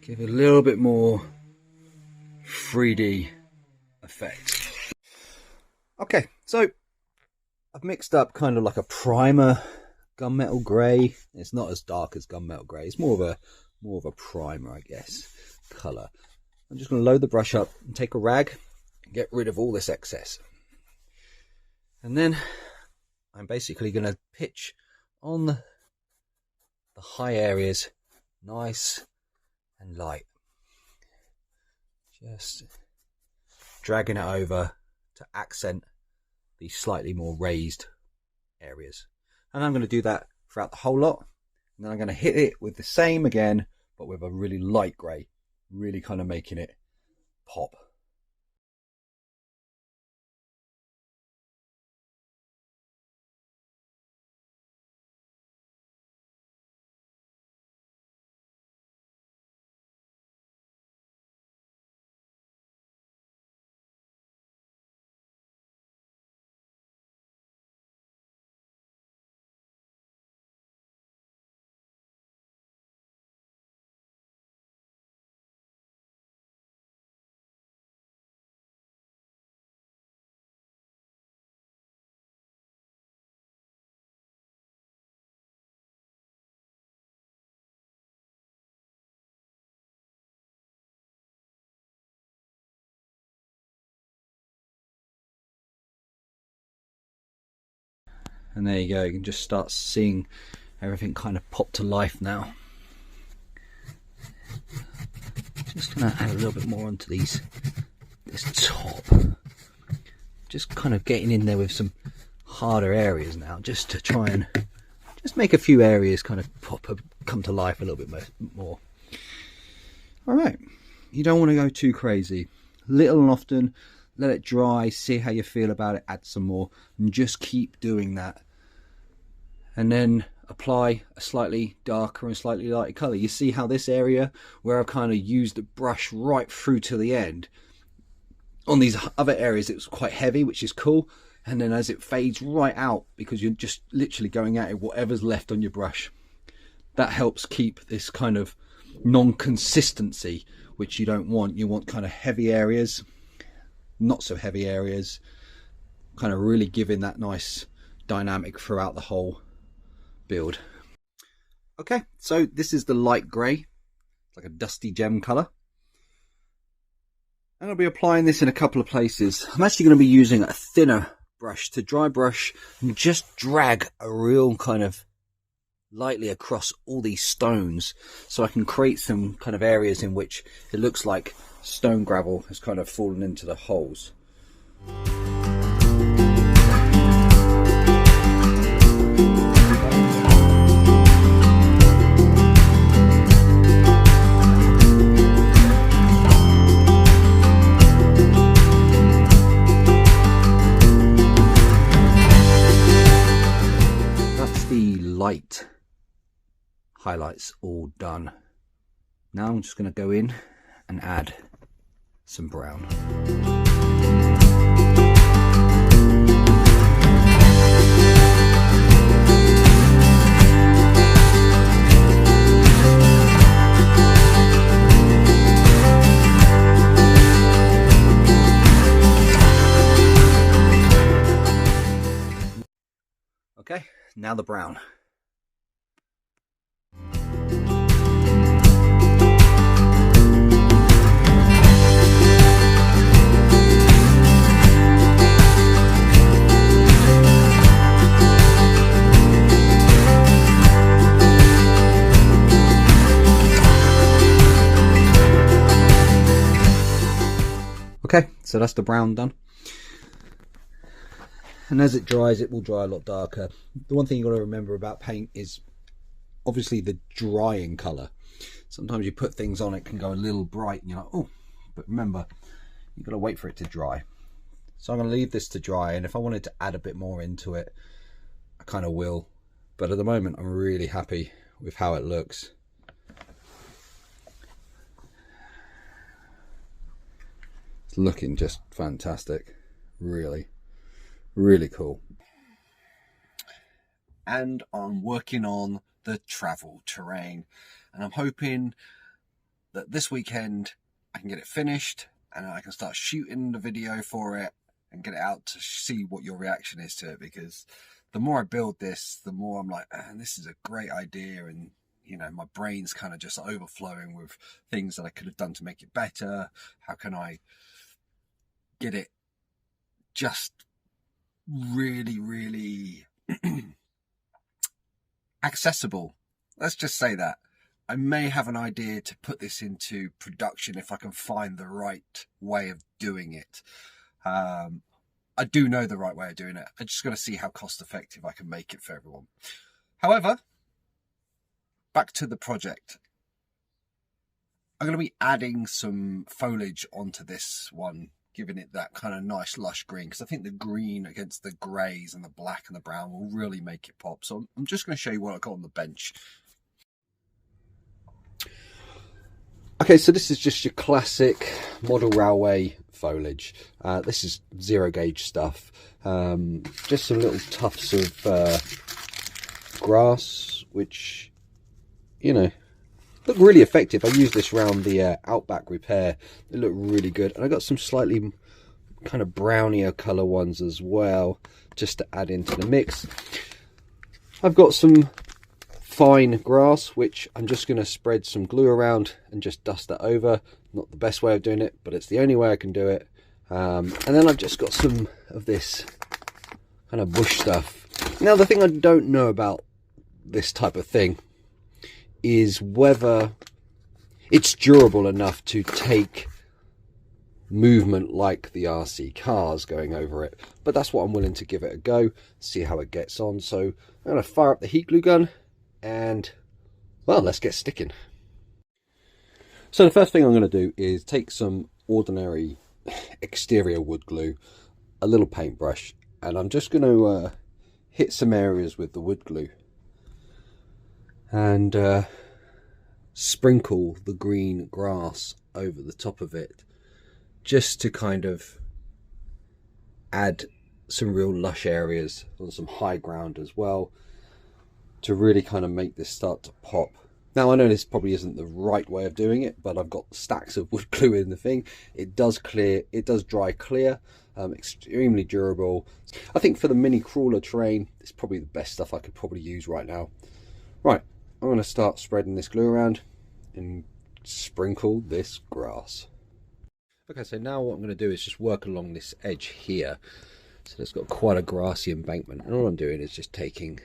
C: give it a little bit more 3D effect. Okay, so I've mixed up kind of like a primer gunmetal grey. It's not as dark as gunmetal grey. It's more of a primer, I guess, colour. I'm just going to load the brush up and take a rag and get rid of all this excess. And then I'm basically going to pitch on the high areas nice and light, just dragging it over to accent these slightly more raised areas. And I'm going to do that throughout the whole lot, and then I'm going to hit it with the same again, but with a really light grey, really kind of making it pop. And there you go, you can just start seeing everything kind of pop to life now. Just going to add a little bit more onto this top. Just kind of getting in there with some harder areas now, just to try and just make a few areas kind of come to life a little bit more. Alright, you don't want to go too crazy. Little and often. Let it dry, see how you feel about it, add some more, and just keep doing that. And then apply a slightly darker and slightly lighter colour. You see how this area, where I've kind of used the brush right through to the end, on these other areas it was quite heavy, which is cool, and then as it fades right out, because you're just literally going at it, whatever's left on your brush, that helps keep this kind of non-consistency, which you don't want. You want kind of heavy areas, not so heavy areas, kind of really giving that nice dynamic throughout the whole build. Okay, so this is the light grey. It's like a dusty gem colour. I'm going to be applying this in a couple of places. I'm actually going to be using a thinner brush to dry brush and just drag a real kind of lightly across all these stones, so I can create some kind of areas in which it looks like stone gravel has kind of fallen into the holes. That's the light highlights all done. Now I'm just going to go in and add some brown. Okay, now the brown. Okay, so that's the brown done. And as it dries, it will dry a lot darker. The one thing you've got to remember about paint is obviously the drying colour. Sometimes you put things on, it can go a little bright and you're like, oh, but remember, you've got to wait for it to dry. So I'm going to leave this to dry, and if I wanted to add a bit more into it, I kind of will. But at the moment, I'm really happy with how it looks. It's looking just fantastic. Really, really cool. And I'm working on the travel terrain, and I'm hoping that this weekend I can get it finished and I can start shooting the video for it and get it out to see what your reaction is to it, because the more I build this, the more I'm like, this is a great idea, and you know, my brain's kind of just overflowing with things that I could have done to make it better. How can I get it just really, really accessible? Let's just say that. I may have an idea to put this into production if I can find the right way of doing it. I do know the right way of doing it. I just got to see how cost effective I can make it for everyone. However, back to the project. I'm going to be adding some foliage onto this one, giving it that kind of nice lush green, because I think the green against the greys and the black and the brown will really make it pop. So I'm just going to show you what I've got on the bench. Okay, so this is just your classic model railway foliage. This is 0 gauge stuff. Just some little tufts of grass, which, you know, look really effective. I used this around the Outback repair. It looked really good. And I got some slightly kind of brownier colour ones as well, just to add into the mix. I've got some fine grass, which I'm just going to spread some glue around and just dust that over. Not the best way of doing it, but it's the only way I can do it. And then I've just got some of this kind of bush stuff. Now, the thing I don't know about this type of thing is whether it's durable enough to take movement like the RC cars going over it, but that's what I'm willing to give it a go, see how it gets on. So I'm going to fire up the heat glue gun and, well, let's get sticking. So the first thing I'm going to do is take some ordinary exterior wood glue, a little paintbrush, and I'm just going to hit some areas with the wood glue and sprinkle the green grass over the top of it, just to kind of add some real lush areas on some high ground as well, to really kind of make this start to pop. Now, I know this probably isn't the right way of doing it, but I've got stacks of wood glue in the thing. It does dry clear, extremely durable. I think for the mini crawler terrain, it's probably the best stuff I could probably use right now. Right, I'm going to start spreading this glue around and sprinkle this grass. Okay, so now what I'm going to do is just work along this edge here. So it's got quite a grassy embankment, and all I'm doing is just taking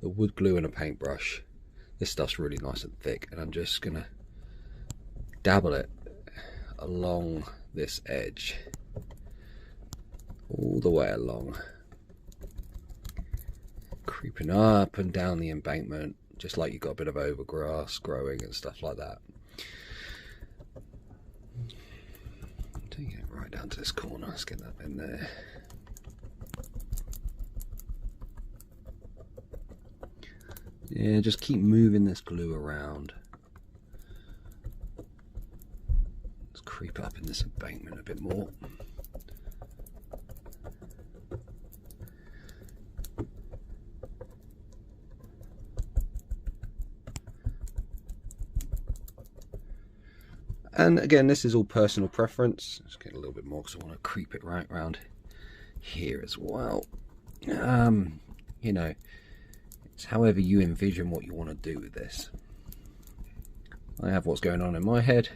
C: the wood glue and a paintbrush. This stuff's really nice and thick, and I'm just going to dabble it along this edge, all the way along, creeping up and down the embankment, just like you've got a bit of overgrass growing and stuff like that. Taking it right down to this corner, let's get that in there. Yeah, just keep moving this glue around. Let's creep up in this embankment a bit more. And again, this is all personal preference. Let's get a little bit more because I want to creep it right around here as well. You know, it's however you envision what you want to do with this. I have what's going on in my head,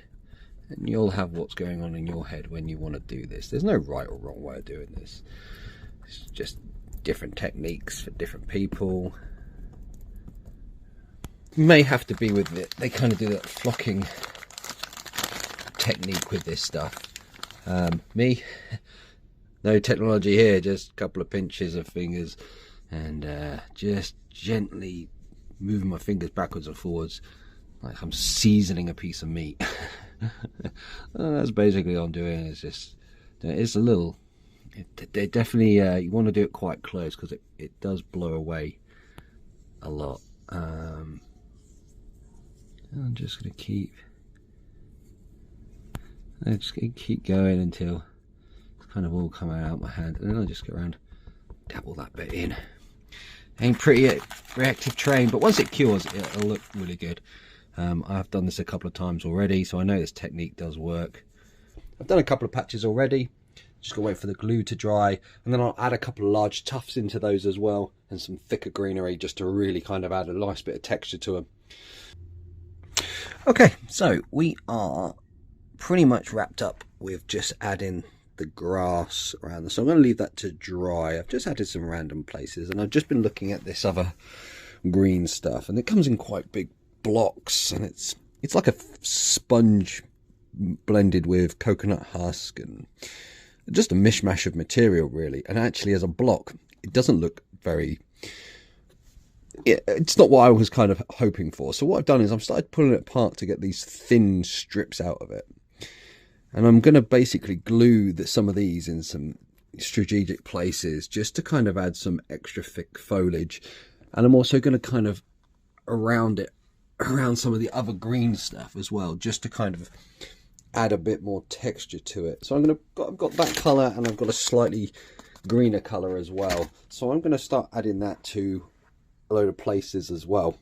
C: and you'll have what's going on in your head when you want to do this. There's no right or wrong way of doing this. It's just different techniques for different people. You may have to be with it. They kind of do that flocking technique with this stuff. Me, no technology here, just a couple of pinches of fingers and just gently moving my fingers backwards and forwards like I'm seasoning a piece of meat. And that's basically all I'm doing. It's a little, they definitely, you want to do it quite close because it does blow away a lot. I'm just going to keep going until it's kind of all coming out my hand, and then I'll just go around, dabble that bit in. Ain't pretty reactive terrain, but once it cures, it'll look really good. I've done this a couple of times already, so I know this technique does work. I've done a couple of patches already. Just gotta wait for the glue to dry, and then I'll add a couple of large tufts into those as well, and some thicker greenery just to really kind of add a nice bit of texture to them. Okay, so we are pretty much wrapped up with just adding the grass around this. So I'm going to leave that to dry. I've just added some random places, and I've just been looking at this other green stuff, and it comes in quite big blocks, and it's like a sponge blended with coconut husk and just a mishmash of material really. And actually as a block it doesn't look very, it's not what I was kind of hoping for. So what I've done is I've started pulling it apart to get these thin strips out of it, and I'm going to basically glue some of these in some strategic places just to kind of add some extra thick foliage. And I'm also going to kind of around some of the other green stuff as well, just to kind of add a bit more texture to it. So I've got that colour, and I've got a slightly greener colour as well. So I'm going to start adding that to a load of places as well.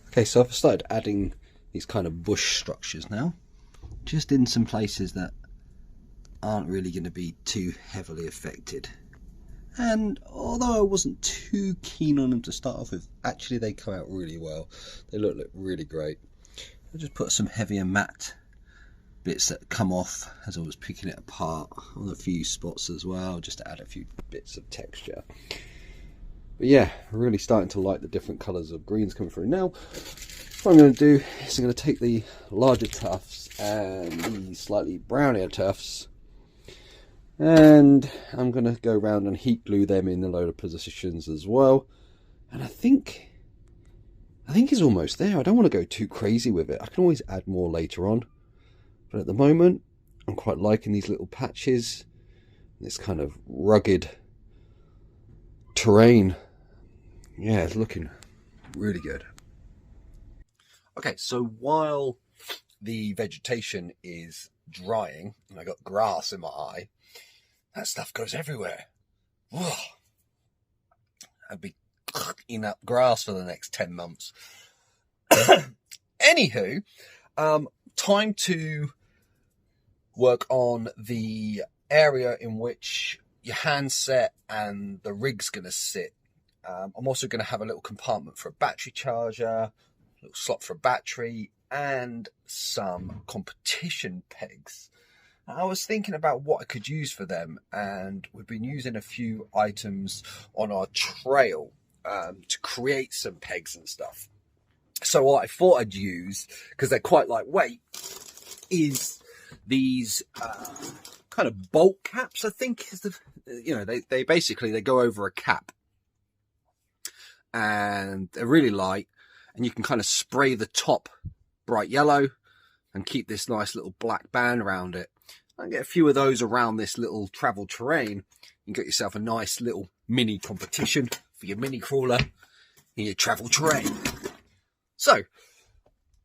C: Okay, so I've started adding these kind of bush structures now, just in some places that aren't really going to be too heavily affected. And although I wasn't too keen on them to start off with, actually they come out really well. They look really great. I just put some heavier matte bits that come off as I was picking it apart on a few spots as well, just to add a few bits of texture. But yeah, really starting to like the different colours of greens coming through. Now, what I'm going to do is I'm going to take the larger tufts and the slightly brownier tufts, and I'm going to go around and heat glue them in a load of positions as well. And I think it's almost there. I don't want to go too crazy with it. I can always add more later on. But at the moment, I'm quite liking these little patches, this kind of rugged terrain. Yeah, it's looking really good. Okay, so while the vegetation is drying, and I got grass in my eye, that stuff goes everywhere. Whoa. I'd be eating up grass for the next 10 months. Anywho, time to work on the area in which your handset and the rig's going to sit. I'm also going to have a little compartment for a battery charger, a little slot for a battery, and some competition pegs. I was thinking about what I could use for them, and we've been using a few items on our trail to create some pegs and stuff. So what I thought I'd use, because they're quite lightweight, is these kind of bolt caps. I think is they basically they go over a cap, and they're really light, and you can kind of spray the top bright yellow and keep this nice little black band around it. And get a few of those around this little travel terrain. You can get yourself a nice little mini competition for your mini crawler in your travel terrain. So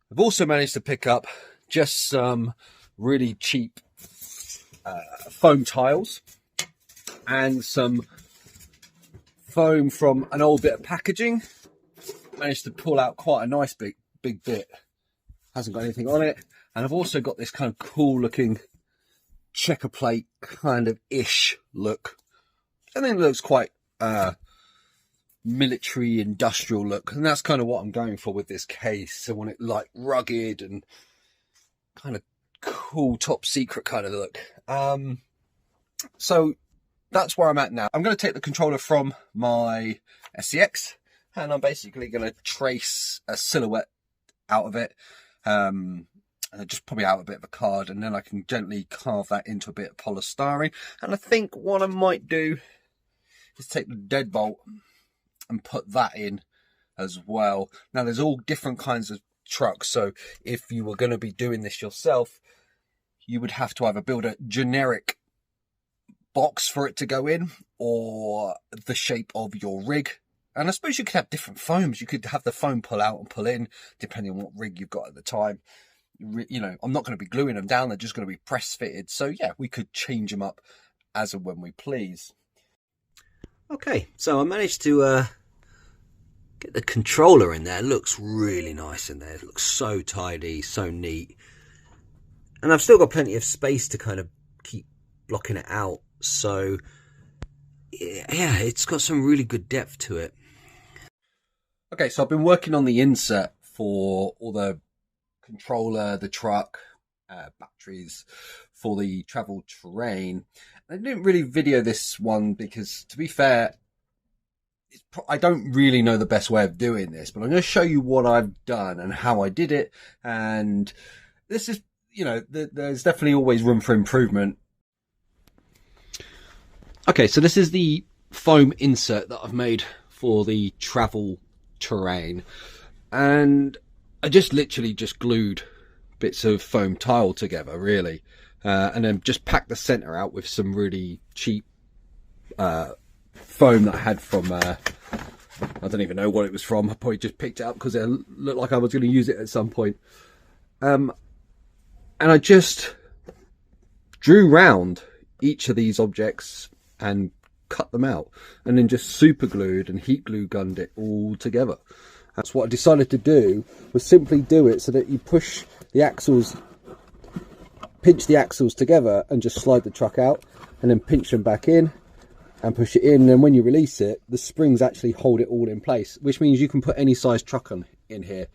C: I've also managed to pick up just some really cheap foam tiles and some foam from an old bit of packaging. Managed to pull out quite a nice big bit. Hasn't got anything on it. And I've also got this kind of cool looking checker plate kind of ish look. I think it looks quite military industrial look, and that's kind of what I'm going for with this case. I want it like rugged and kind of cool top secret kind of look. So that's where I'm at now. I'm going to take the controller from my SCX, and I'm basically going to trace a silhouette out of it, and
D: and just probably out a bit of a card, and then I can gently carve that into a bit of polystyrene. And I think what I might do is take the deadbolt and put that in as well. Now there's all different kinds of trucks, so if you were going to be doing this yourself, you would have to either build a generic box for it to go in, or the shape of your rig. And I suppose you could have different foams. You could have the foam pull out and pull in, depending on what rig you've got at the time. You know, I'm not going to be gluing them down, they're just going to be press fitted. So yeah, we could change them up as and when we please.
E: Okay, so I managed to get the controller in there. It looks really nice in there. It looks so tidy, so neat. And I've still got plenty of space to kind of keep blocking it out. So yeah, it's got some really good depth to it.
D: Okay, so I've been working on the insert for all the controller, the truck, batteries for the travel terrain. I didn't really video this one because, to be fair, I don't really know the best way of doing this, but I'm going to show you what I've done and how I did it. And this is, you know, there's definitely always room for improvement.
C: Okay, so this is the foam insert that I've made for the travel terrain, and I just literally just glued bits of foam tile together, really, and then just packed the center out with some really cheap foam that I had from I don't even know what it was from. I probably just picked it up because it looked like I was going to use it at some point, and I just drew round each of these objects and cut them out, and then just super glued and heat glue gunned it all together. That's what I decided to do, was simply do it so that you push the axles, pinch the axles together and just slide the truck out, and then pinch them back in and push it in, and then when you release it, the springs actually hold it all in place, which means you can put any size truck on in here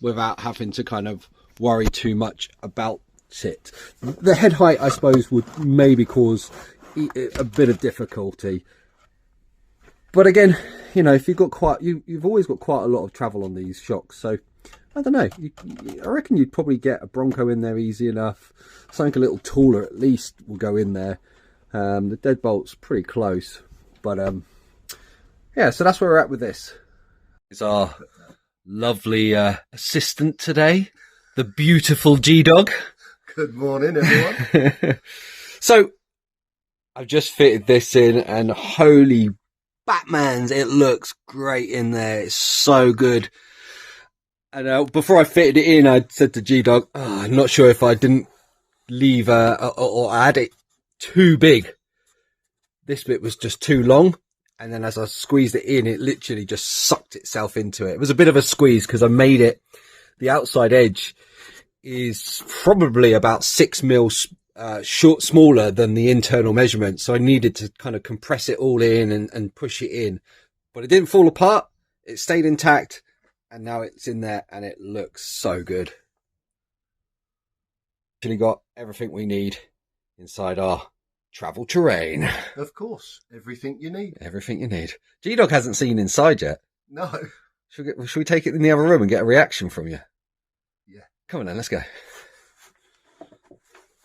C: without having to kind of worry too much about it. The head height, I suppose, would maybe cause a bit of difficulty, but again, you know, if you've got you've always got quite a lot of travel on these shocks, so I don't know, I reckon you'd probably get a Bronco in there easy enough. Something a little taller at least will go in there. The deadbolt's pretty close, but yeah, so that's where we're at with this.
D: Is our lovely assistant today, the beautiful G-Dog.
B: Good morning, everyone.
C: So I've just fitted this in, and holy
E: Batman's, it looks great in there. It's so good.
C: And before I fitted it in, I said to G-Dog, oh, I'm not sure if I didn't leave or add it too big. This bit was just too long, and then as I squeezed it in, it literally just sucked itself into it. It was a bit of a squeeze because I made it, the outside edge is probably about 6 mils smaller than the internal measurement, so I needed to kind of compress it all in and push it in, but it didn't fall apart. It stayed intact, and now it's in there, and it looks so good. Actually got everything we need inside our travel terrain.
B: Of course, everything you need.
C: Everything you need. G-Dog hasn't seen inside yet.
B: No.
C: Should we take it in the other room and get a reaction from you?
B: Yeah.
C: Come on then, let's go.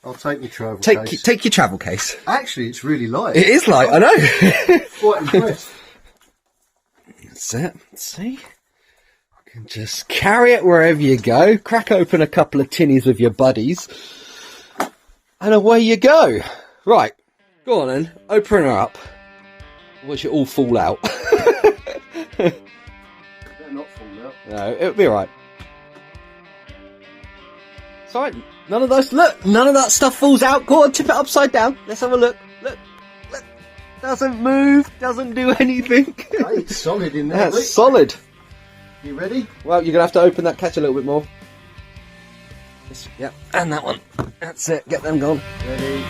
B: I'll take my travel case.
C: Take your travel case.
B: Actually, it's really light.
C: It is light, I know.
B: Quite impressed.
C: That's it. See? You can just carry it wherever you go. Crack open a couple of tinnies with your buddies, and away you go. Right. Go on then. Open her up. Watch it all fall out.
B: It better not fall out.
C: No, it'll be alright. It's alright. None of those, look, none of that stuff falls out. Go on, tip it upside down. Let's have a look. Look. Doesn't move, doesn't do anything.
B: Hey, it's solid in there.
C: That's
B: Rick.
C: solid.
B: You ready?
C: Well, you're going to have to open that catch a little bit more. Yep, and that one. That's it, get them gone.
B: Ready?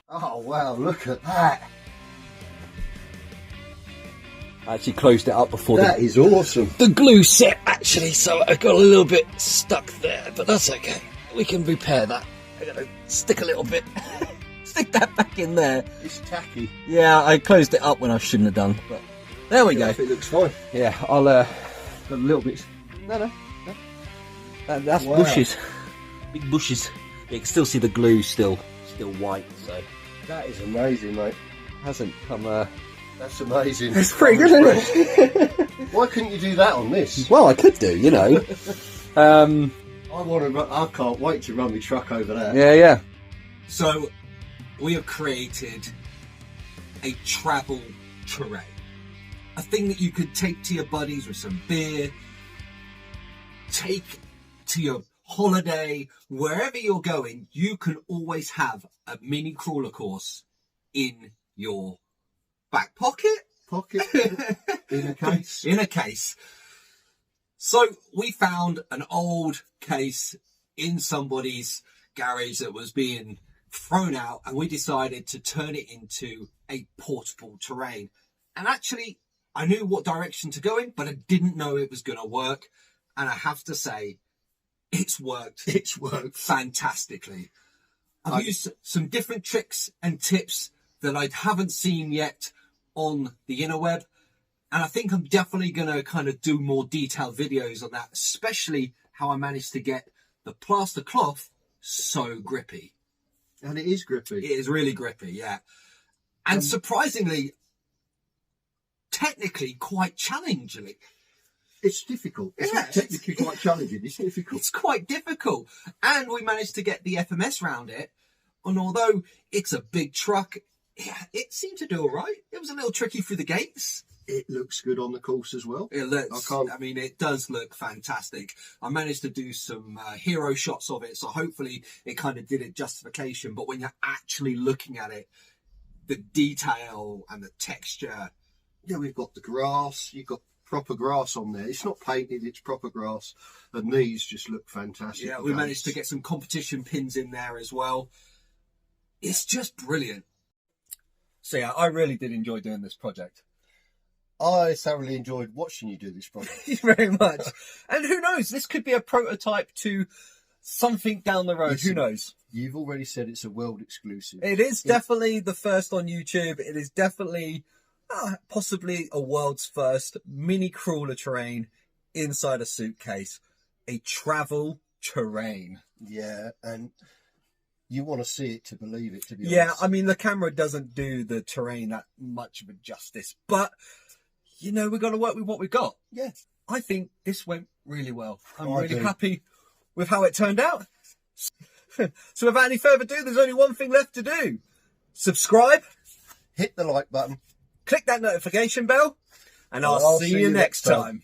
B: Oh, wow, look at that.
C: I actually closed it up before
B: That is awesome.
C: the glue set, actually, so I got a little bit stuck there, but that's okay. We can repair that. I'm going to stick a little bit, stick that back in there.
B: It's tacky.
E: Yeah, I closed it up when I shouldn't have done, but there we go.
B: It looks fine.
C: Yeah, I'll got a little bit No. That's
B: Wow.
E: bushes, big bushes. You can still see the glue still white. So
B: That is amazing, mate.
C: hasn't come.
B: That's amazing.
C: It's pretty good, isn't it?
B: Why couldn't you do that on this?
C: Well, I could do, you know.
B: I can't wait to run my truck over there.
C: Yeah.
A: So we have created a travel terrain. A thing that you could take to your buddies with some beer, take to your holiday, wherever you're going, you can always have a mini crawler course in your back pocket.
B: In a case.
A: In a case. So we found an old case in somebody's garage that was being thrown out, and we decided to turn it into a portable terrain. And actually, I knew what direction to go in, but I didn't know it was going to work. And I have to say, it's worked.
B: It's worked.
A: Fantastically. I've used some different tricks and tips that I haven't seen yet on the interweb. And I think I'm definitely going to kind of do more detailed videos on that, especially how I managed to get the plaster cloth so grippy.
B: And it is grippy.
A: It is really grippy, yeah. And surprisingly, technically quite challenging.
B: It's difficult. It's
A: Yeah,
B: not technically quite challenging. It's difficult.
A: It's quite difficult. And we managed to get the FMS round it. And although it's a big truck, it seemed to do all right. It was a little tricky through the gates.
B: It looks good on the course as well.
A: It looks, I mean, it does look fantastic. I managed to do some hero shots of it, so hopefully it kind of did it justification. But when you're actually looking at it, the detail and the texture.
B: Yeah, we've got the grass. You've got proper grass on there. It's not painted, it's proper grass. And these just look fantastic.
A: Yeah, we managed to get some competition pins in there as well. It's just brilliant. So yeah, I really did enjoy doing this project.
B: I thoroughly enjoyed watching you do this project.
A: Thank you very much. And who knows, this could be a prototype to something down the road.
B: Listen,
A: Who knows?
B: You've already said it's a world exclusive.
A: It is definitely the first on YouTube. It is definitely possibly a world's first mini crawler terrain inside a suitcase. A travel terrain.
B: Yeah, and you want to see it to believe it, to be
A: Yeah,
B: honest.
A: I mean, the camera doesn't do the terrain that much of a justice, but, you know, we've got to work with what we've got.
B: Yeah.
A: I think this went really well. I'm
B: I
A: really
B: do.
A: happy with how it turned out. So without any further ado, there's only one thing left to do. Subscribe,
B: Hit the like button.
A: click that notification bell, and I'll see you next time.